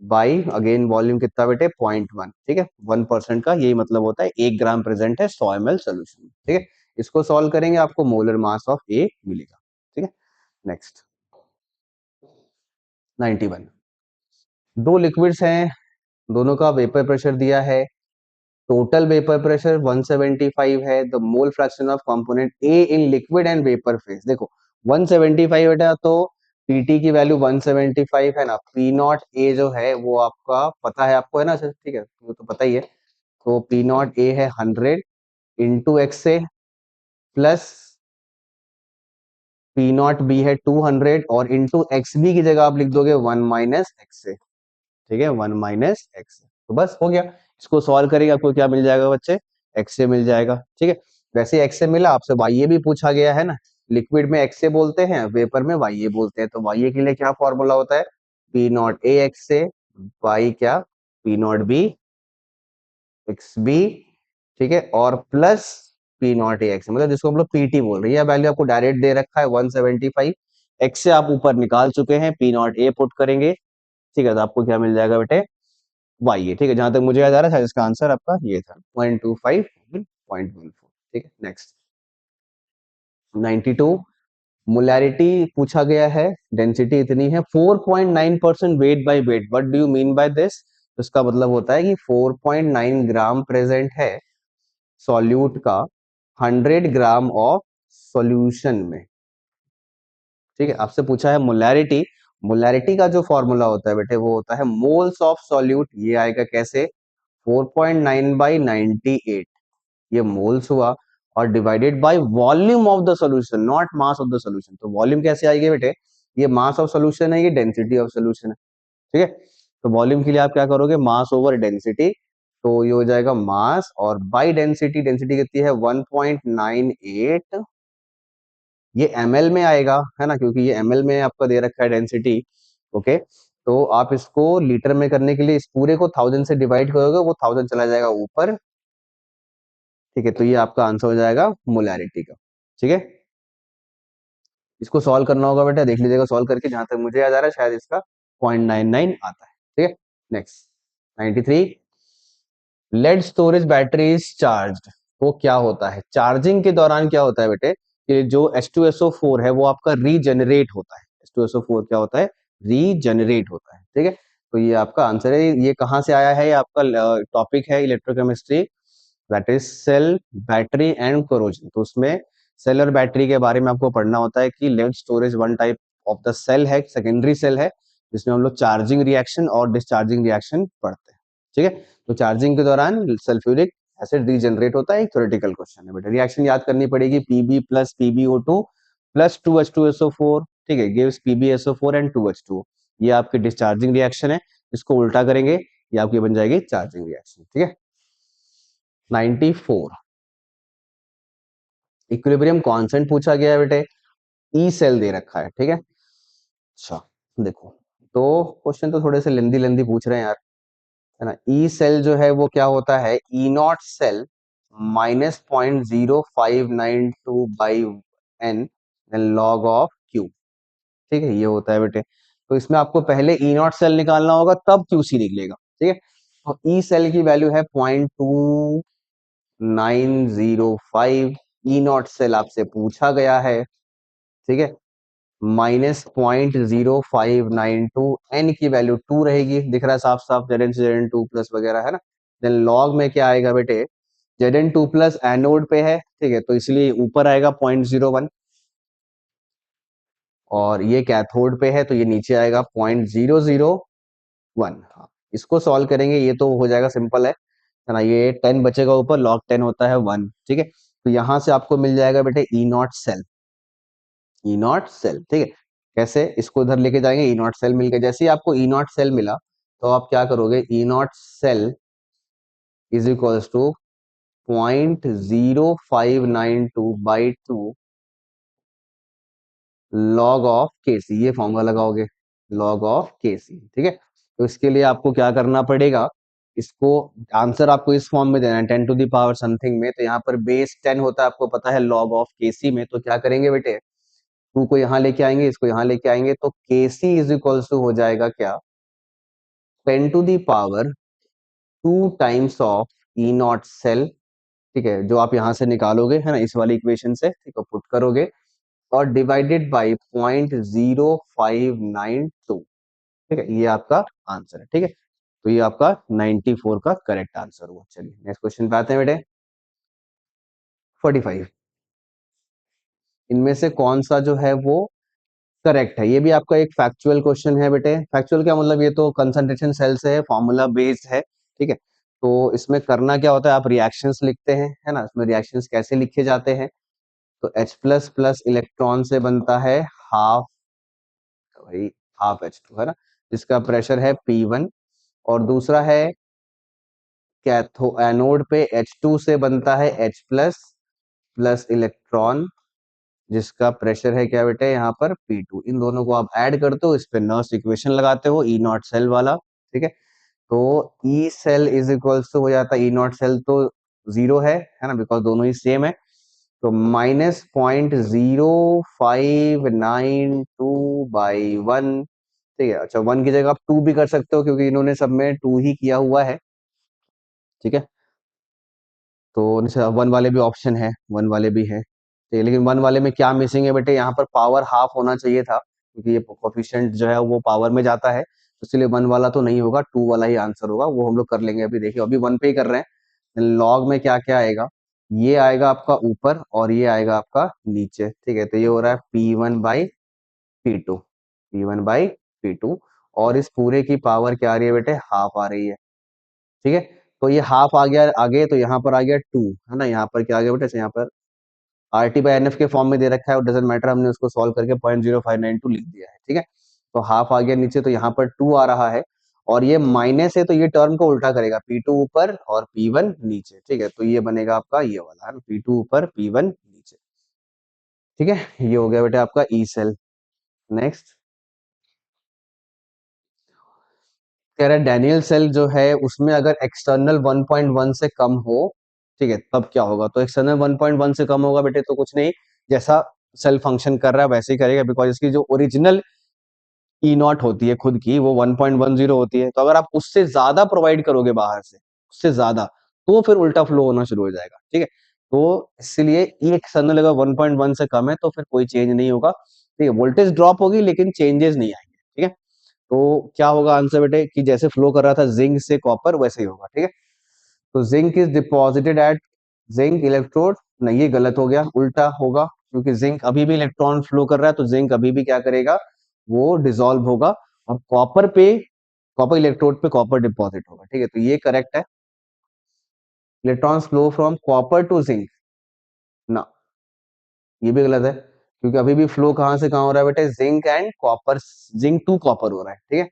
by again volume कितना बेटे, 0.1, ठीक है। 1% का यही मतलब होता है, 1 ग्राम प्रेजेंट है 100 ml सोल्यूशन, ठीक है। इसको सॉल्व करेंगे, आपको मोलर मास ऑफ ए मिलेगा, ठीक है। नेक्स्ट 91, दो लिक्विड्स हैं, दोनों का वेपर प्रेशर दिया है, टोटल वेपर प्रेशर 175 है, the mole fraction of component A in liquid and vapour phase. देखो 175 बेटा, तो पीटी की वैल्यू 175 है ना, पी नॉट ए जो है वो आपका पता है, आपको है ना, ठीक है, वो तो पता ही है। तो पी नॉट ए है 100 into x A, plus P not be है 200, और इंटू एक्स बी की जगह आप लिख दोगे 1 - एक्स, ठीक है, 1 - एक्स। तो बस हो गया। इसको सॉल्व करेंगे, आपको क्या मिल जाएगा बच्चे, एक्स से मिल जाएगा, ठीक है। वैसे एक्स से मिला, आपसे वाई ए भी पूछा गया है ना, लिक्विड में एक्स से बोलते हैं, वेपर में वाई ए बोलते हैं। तो वाई ए के लिए क्या फॉर्मूला होता है, पी नॉट ए एक्स से वाई क्या, P not B X B, ठीक है, और plus P not A X, मतलब जिसको हम लोग पीटी बोल रहे हैं। यह वैल्यू आपको डायरेक्ट दे रखा है 175, एक्स से आप ऊपर निकाल चुके हैं, पी नॉट ए पुट करेंगे, ठीक है। तो आपको क्या मिल जाएगा बेटे, वाई है, ठीक है। जहां तक मुझे याद आ रहा था इसका आंसर आपका ये था 0.25 0.14, ठीक है। नेक्स्ट 92, मोलैरिटी पूछा गया है, डेंसिटी इतनी है, 4.9% weight by weight, what do you mean by this. तो इसका मतलब होता है कि 4.9 ग्राम प्रेजेंट है सॉल्यूट का 100 ग्राम ऑफ सॉल्यूशन में, ठीक है। आपसे पूछा है मोलैरिटी, मोलैरिटी का जो फॉर्मूला होता है बेटे वो होता है मोल्स ऑफ सॉल्यूट, ये आएगा कैसे, 4.9/98, ये मोल्स हुआ, और divided by volume of the solution, not mass of the solution. तो वॉल्यूम कैसे आएगी बेटे, ये मास ऑफ सॉल्यूशन है, ये डेंसिटी ऑफ सॉल्यूशन है, ठीक है। तो वॉल्यूम के लिए आप क्या करोगे, मास ओवर डेंसिटी, तो ये हो जाएगा मास, और बाय डेंसिटी, डेंसिटी कितनी है 1.98, ये ml में आएगा, है ना, क्योंकि ये ml में आपका दे रखा है डेंसिटी, ओके। तो आप इसको लीटर में करने के लिए इस पूरे को 1000 से डिवाइड करोगे, वो 1000 चला जाएगा ऊपर, ठीक है। तो ये आपका आंसर हो जाएगा मोलैरिटी का, ठीक है। इसको सॉल्व करना होगा बेटा, देख लीजिएगा सॉल्व करके, जहां तक मुझे याद आ रहा है शायद इसका 0.99 आता है, ठीक है। Next 93, lead storage battery is charged, वो क्या होता है, चार्जिंग के दौरान क्या होता है बेटे, कि जो H2SO4 है वो आपका रीजनरेट होता है। H2SO4 क्या होता है, रीजनरेट होता है, ठीक है। तो ये आपका आंसर है, ये कहाँ से आया है, ये आपका टॉपिक है electrochemistry, that is cell, battery and corrosion. तो उसमें सेल और बैटरी के बारे में आपको पढ़ना होता है कि lead storage one type of the cell है, सेकेंडरी सेल है, जिसमें हम लोग चार्जिंग रिएक्शन और डिस्चार्जिंग रिएक्शन पढ़ते हैं, ठीक है। तो चार्जिंग के दौरान सल्फ्यूरिक एसिड रीजनरेट होता है, एक थ्योरेटिकल क्वेश्चन है बेटा। रिएक्शन याद करनी पड़ेगी, Pb plus PbO2 plus 2H2SO4, ठीक है, गिव्स PbSO4 एंड 2H2O। ये आपकी डिस्चार्जिंग रिएक्शन है, इसको उल्टा करेंगे, ये आपकी बन जाएगी चार्जिंग रिएक्शन, ठीक है। 94, इक्विलिब्रियम कांस्टेंट पूछा गया है बेटे, ई सेल दे रखा है, ठीक है। अच्छा देखो, तो क्वेश्चन तो थोड़े से लेंदी लेंदी पूछ रहे हैं यार, है ना। ई सेल जो है वो क्या होता है, E not cell -0.0592/n log of Q, ठीक है, ये होता है बेटे। तो इसमें आपको पहले ई नॉट सेल निकालना होगा, तब क्यूसी निकलेगा, ठीक है। तो ई सेल की वैल्यू है 0.2905, ई नॉट सेल आपसे पूछा गया है, ठीक है। -0.0592, एन की वैल्यू 2 रहेगी, दिख रहा है साफ साफ, जेड एन से जेड एन टू प्लस वगैरह है ना। देन लॉग में क्या आएगा बेटे, Z N two plus anode पे है, ठीक है, तो इसलिए ऊपर आएगा 0.01, और ये कैथोड पे है तो ये नीचे आएगा 0.001। हाँ, इसको सॉल्व करेंगे, ये तो हो जाएगा, सिंपल है ना। ये 10 बचेगा ऊपर, लॉग 10 होता है 1, ठीक है। तो यहां से आपको मिल जाएगा बेटे E not cell, E not cell, ठीक है। कैसे, इसको इधर लेके जाएंगे, ई नॉट सेल मिल गया। जैसे ही आपको ई नॉट सेल मिला तो आप क्या करोगे, E not cell is equals to 0.0592/2 log of K C, ये फॉर्मूला लगाओगे, लॉग ऑफ के सी, ठीक है। तो इसके लिए आपको क्या करना पड़ेगा, इसको आंसर आपको इस फॉर्म में देना है, 10 टू दी पावर समथिंग में, तो यहाँ पर बेस 10 होता है, आपको पता है लॉग ऑफ के सी में। तो क्या करेंगे बेटे, टू को यहाँ लेके आएंगे, इसको यहाँ लेके आएंगे, तो के सी इज इक्वल्स टू हो जाएगा क्या, 10 to the power 2 times of E not cell, ठीक है, जो आप यहाँ से निकालोगे है ना, इस वाली इक्वेशन से, ठीक है, पुट करोगे, और डिवाइडेड बाई 0.0592, ठीक है, ये आपका आंसर है, ठीक है। तो ये आपका 94 का करेक्ट आंसर हुआ। चलिए नेक्स्ट क्वेश्चन पे आते हैं बेटे, 45, इनमें से कौन सा जो है वो करेक्ट है। ये भी आपका एक फैक्चुअल क्वेश्चन है बेटे। फैक्चुअल क्या मतलब, ये तो कंसंट्रेशन सेल से है, फॉर्मूला बेस्ड है, ठीक है। तो इसमें करना क्या होता है, आप रिएक्शंस लिखते हैं, है ना। इसमें रिएक्शंस कैसे लिखे जाते हैं, तो H प्लस प्लस इलेक्ट्रॉन से बनता है हाफ, भाई हाफ H2 है ना, जिसका प्रेशर है P1, और दूसरा है कैथो एनोड पे H2 से बनता है H प्लस प्लस इलेक्ट्रॉन, जिसका प्रेशर है क्या बेटे यहाँ पर P2। इन दोनों को आप ऐड करते हो, इस पे नर्स इक्वेशन लगाते हो, ई नॉट सेल वाला, ठीक है। तो E cell is equals to हो जाता है, ई नॉट सेल तो जीरो है ना, बिकॉज दोनों ही सेम है, तो -0.0592/1, ठीक है। अच्छा, 1 की जगह आप 2 भी कर सकते हो, क्योंकि इन्होंने सब में 2 ही किया हुआ है, ठीक है। तो 1 वाले भी ऑप्शन है, 1 वाले भी है, ठीक है, लेकिन 1 वाले में क्या मिसिंग है बेटे, यहाँ पर पावर हाफ होना चाहिए था, क्योंकि ये कोफिशिएंट जो है वो पावर में जाता है, तो इसलिए 1 वाला तो नहीं होगा, 2 वाला ही आंसर होगा, वो हम लोग कर लेंगे अभी। देखिए अभी 1 पे ही कर रहे हैं। लॉग में क्या क्या आएगा, ये आएगा आपका ऊपर और ये आएगा आपका नीचे, ठीक है। तो ये हो रहा है P1/P2, P1/P2, और इस पूरे की पावर क्या आ रही है बेटे, हाफ आ रही है, ठीक है। तो ये हाफ आ गया आगे, तो यहाँ पर आ गया 2, है ना। यहाँ पर क्या आ गया बेटे, यहाँ पर RT/NF के फॉर्म में दे रखा है, और डजेंट मैटर, हमने उसको सॉल्व करके 0.0592 लिख दिया है, ठीक है। तो हाफ आ गया नीचे, तो यहाँ पर 2 आ रहा है, और ये माइनस है, तो ये टर्म को उल्टा करेगा, P2 ऊपर और P1 नीचे, ठीक है। तो ये बनेगा आपका ये वाला, है ना, P2 ऊपर P1 नीचे, ठीक है। ये हो गया बेटे आपका ई सेल। नेक्स्ट कह रहा है डैनियल सेल जो है उसमें अगर एक्सटर्नल 1.1 से कम हो, ठीक है, तब क्या होगा। तो एक्सटर्नल 1.1 से कम होगा बेटे, तो कुछ नहीं, जैसा सेल फंक्शन कर रहा है वैसे ही करेगा, बिकॉज इसकी जो ओरिजिनल ई नॉट होती है खुद की, वो 1.10 होती है। तो अगर आप उससे ज्यादा प्रोवाइड करोगे बाहर से, उससे ज्यादा, तो फिर उल्टा फ्लो होना शुरू हो जाएगा, ठीक है। तो इसलिए ई एक्सटर्नल अगर 1.1 से कम है तो फिर कोई चेंज नहीं होगा, ठीक है। वोल्टेज ड्रॉप होगी लेकिन चेंजेस नहीं आएंगे, ठीक है। तो क्या होगा आंसर बेटे, कि जैसे फ्लो कर रहा था जिंक से कॉपर, वैसे ही होगा, ठीक है। तो zinc is deposited at zinc electrode, नहीं ये गलत हो गया, उल्टा होगा, क्योंकि जिंक अभी भी इलेक्ट्रॉन फ्लो कर रहा है, तो जिंक अभी भी क्या करेगा, वो डिसॉल्व होगा, और कॉपर पे, कॉपर इलेक्ट्रोड पे कॉपर डिपॉजिट होगा, ठीक है। तो ये करेक्ट है, electrons flow from copper two zinc ना, ये भी गलत है, क्योंकि अभी भी फ्लो कहां से कहां हो रहा है बेटे, zinc and copper, zinc to copper हो रहा है, ठीक है।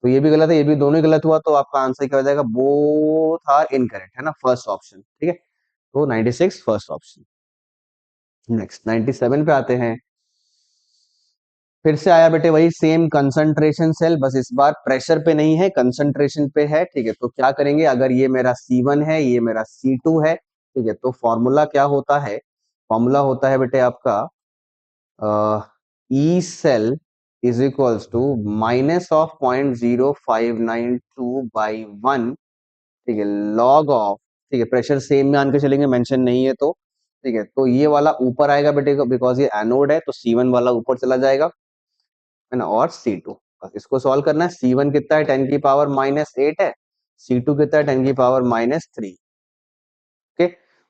तो ये भी गलत है, ये भी, दोनों ही गलत हुआ, तो आपका आंसर क्या हो जाएगा, बोथ आर इनकरेक्ट, है ना, फर्स्ट ऑप्शन, ठीक है। तो 96 फर्स्ट ऑप्शन। नेक्स्ट 97 पे आते हैं, फिर से आया बेटे वही सेम कंसंट्रेशन सेल, बस इस बार प्रेशर पे नहीं है, कंसंट्रेशन पे है, ठीक है। तो क्या करेंगे, अगर ये मेरा C1 है, ये मेरा C2 है, ठीक है, तो फॉर्मूला क्या होता है, फॉर्मूला होता है बेटे आपका E cell is equals to minus of 0.0592/1, ठीक है, लॉग ऑफ, ठीक है, प्रेशर सेम में आनके चलेंगे, मेंशन नहीं है तो, ठीक है। तो ये वाला ऊपर आएगा बेटे, बिकॉज ये एनोड है, तो C1 वाला ऊपर चला जाएगा, है ना, और C2। इसको सॉल्व करना है। C1 कितना है, 10 की पावर -8 है। C2 कितना है, 10 की पावर -3। ओके,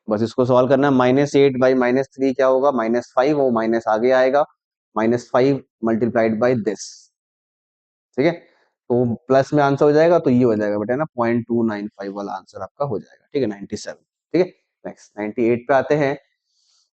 बस इसको सॉल्व करना है। -8 बाई -3 क्या होगा, -5, वो माइनस आगे आएगा, -5 मल्टीप्लाइड बाई दिस, ठीक है। तो प्लस में आंसर हो जाएगा, तो ये हो जाएगा बेटा ना 0.295 वाला आंसर आपका हो जाएगा, ठीक है, 97। ठीक है, नेक्स्ट 98 पे आते हैं।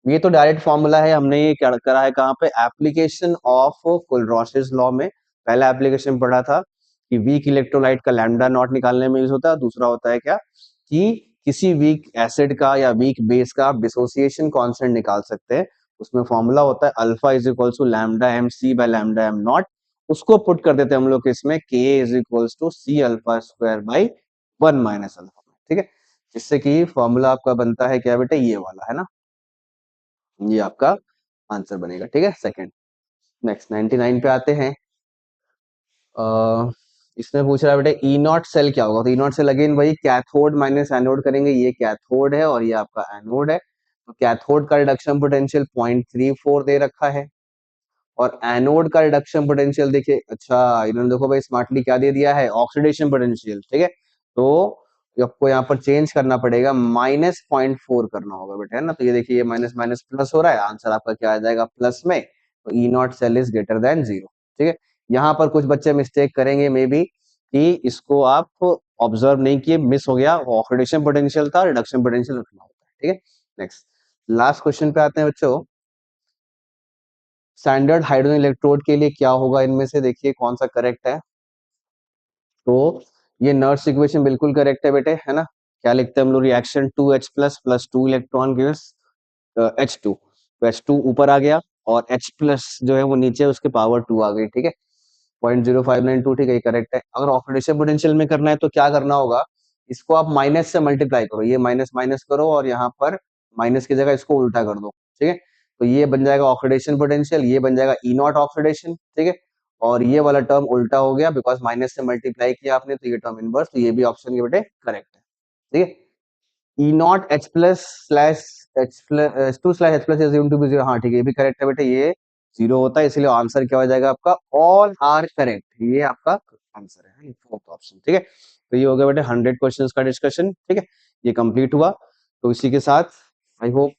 ये तो डायरेक्ट फॉर्मूला है, हमने ये क्या करा है कहाँ पे, एप्लीकेशन ऑफ कोलरॉशेस लॉ में। पहला एप्लीकेशन पढ़ा था कि वीक इलेक्ट्रोलाइट का लैम्डा नॉट निकालने में यूज होता है। दूसरा होता है क्या, कि किसी वीक एसिड का या वीक बेस का आप डिसोसिएशन कांस्टेंट निकाल सकते हैं। उसमें फॉर्मूला होता है alpha is equals to lambda M C by lambda M not. उसको पुट कर देते हैं हम लोग इसमें, K is equals to C alpha square by 1 minus alpha, ठीक है। जिससे कि फॉर्मूला आपका बनता है क्या बेटा, ये वाला है ना, ये आपका आंसर बनेगा, ठीक है, सेकंड। नेक्स्ट 99 पे आते हैं। इसमें पूछ रहा है बेटा ई नॉट सेल क्या होगा। तो ई नॉट सेल अगेन वही कैथोड माइनस एनोड करेंगे। ये कैथोड है और ये आपका एनोड है। तो कैथोड का रिडक्शन पोटेंशियल 0.34 दे रखा है, और एनोड का रिडक्शन पोटेंशियल देखिए, अच्छा इन्होंने देखो भाई स्मार्टली क्या दे दिया है, ऑक्सीडेशन पोटेंशियल, ठीक है। तो आपको यहाँ पर चेंज करना पड़ेगा, -0.4 करना होगा बेटा, है ना। तो ये देखिए, ये माइनस माइनस प्लस हो रहा है, आंसर आपका क्या आ जाएगा, प्लस में। तो E not cell is greater than 0, ठीक है। यहाँ पर कुछ बच्चे मिस्टेक करेंगे मे बी, कि इसको आप ऑब्जर्व नहीं किए, मिस हो गया, ऑक्सीडेशन पोटेंशियल था, रिडक्शन पोटेंशियल रखना होता है, ठीक है। नेक्स्ट लास्ट क्वेश्चन पे आते हैं बच्चों। स्टैंडर्ड हाइड्रोजन इलेक्ट्रोड के लिए क्या होगा, इनमें से देखिए कौन सा करेक्ट है। तो ये नर्स इक्वेशन बिल्कुल करेक्ट है बेटे, है ना। क्या लिखते हैं हम लोग, reaction 2H plus plus 2 electron gives H2। तो H2 ऊपर आ गया, और H प्लस जो है वो नीचे, उसके पावर 2 आ गई, ठीक है। 0.0592, ठीक है, ये करेक्ट है। अगर ऑक्सीडेशन पोटेंशियल में करना है तो क्या करना होगा, इसको आप माइनस से मल्टीप्लाई करो, ये माइनस माइनस करो, और यहाँ पर माइनस की जगह इसको उल्टा कर दो, ठीक है। तो ये बन जाएगा ऑक्सीडेशन पोटेंशियल, ये बन जाएगा ई नॉट ऑक्सीडेशन, ठीक है। और ये वाला टर्म उल्टा हो गया, बिकॉज माइनस से मल्टीप्लाई किया आपने, तो ये टर्म इनवर्स, तो ये भी ऑप्शन के बेटे करेक्ट है, ठीक है। E not H plus slash H plus two slash H plus two be 0, हाँ ठीक है, ये भी करेक्ट है बेटे, ये 0 होता है, इसलिए आंसर क्या हो जाएगा आपका, ऑल आर करेक्ट, ये आपका आंसर है, फोर्थ ऑप्शन, ठीक है। तो ये हो गया बेटे 100 क्वेश्चंस का डिस्कशन, ठीक है, ये कंप्लीट हुआ। तो इसी के साथ आई होप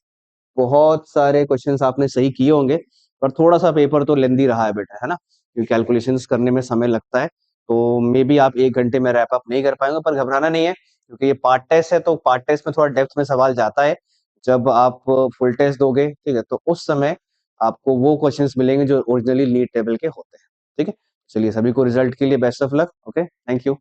बहुत सारे क्वेश्चंस आपने सही किए होंगे, पर थोड़ा सा पेपर तो लेंदी रहा है बेटा, है ना, क्योंकि कैलकुलेशंस करने में समय लगता है। तो मे बी आप 1 घंटे में रैप अप नहीं कर पाएंगे, पर घबराना नहीं है, क्योंकि ये पार्ट टेस्ट है, तो पार्ट टेस्ट में थोड़ा डेप्थ में सवाल जाता है। जब आप फुल टेस्ट दोगे, ठीक है, तो उस समय आपको वो क्वेश्चंस मिलेंगे जो ओरिजिनली लीड टेबल के होते हैं, ठीक है। चलिए, सभी को रिजल्ट के लिए best of luck. Okay, thank you.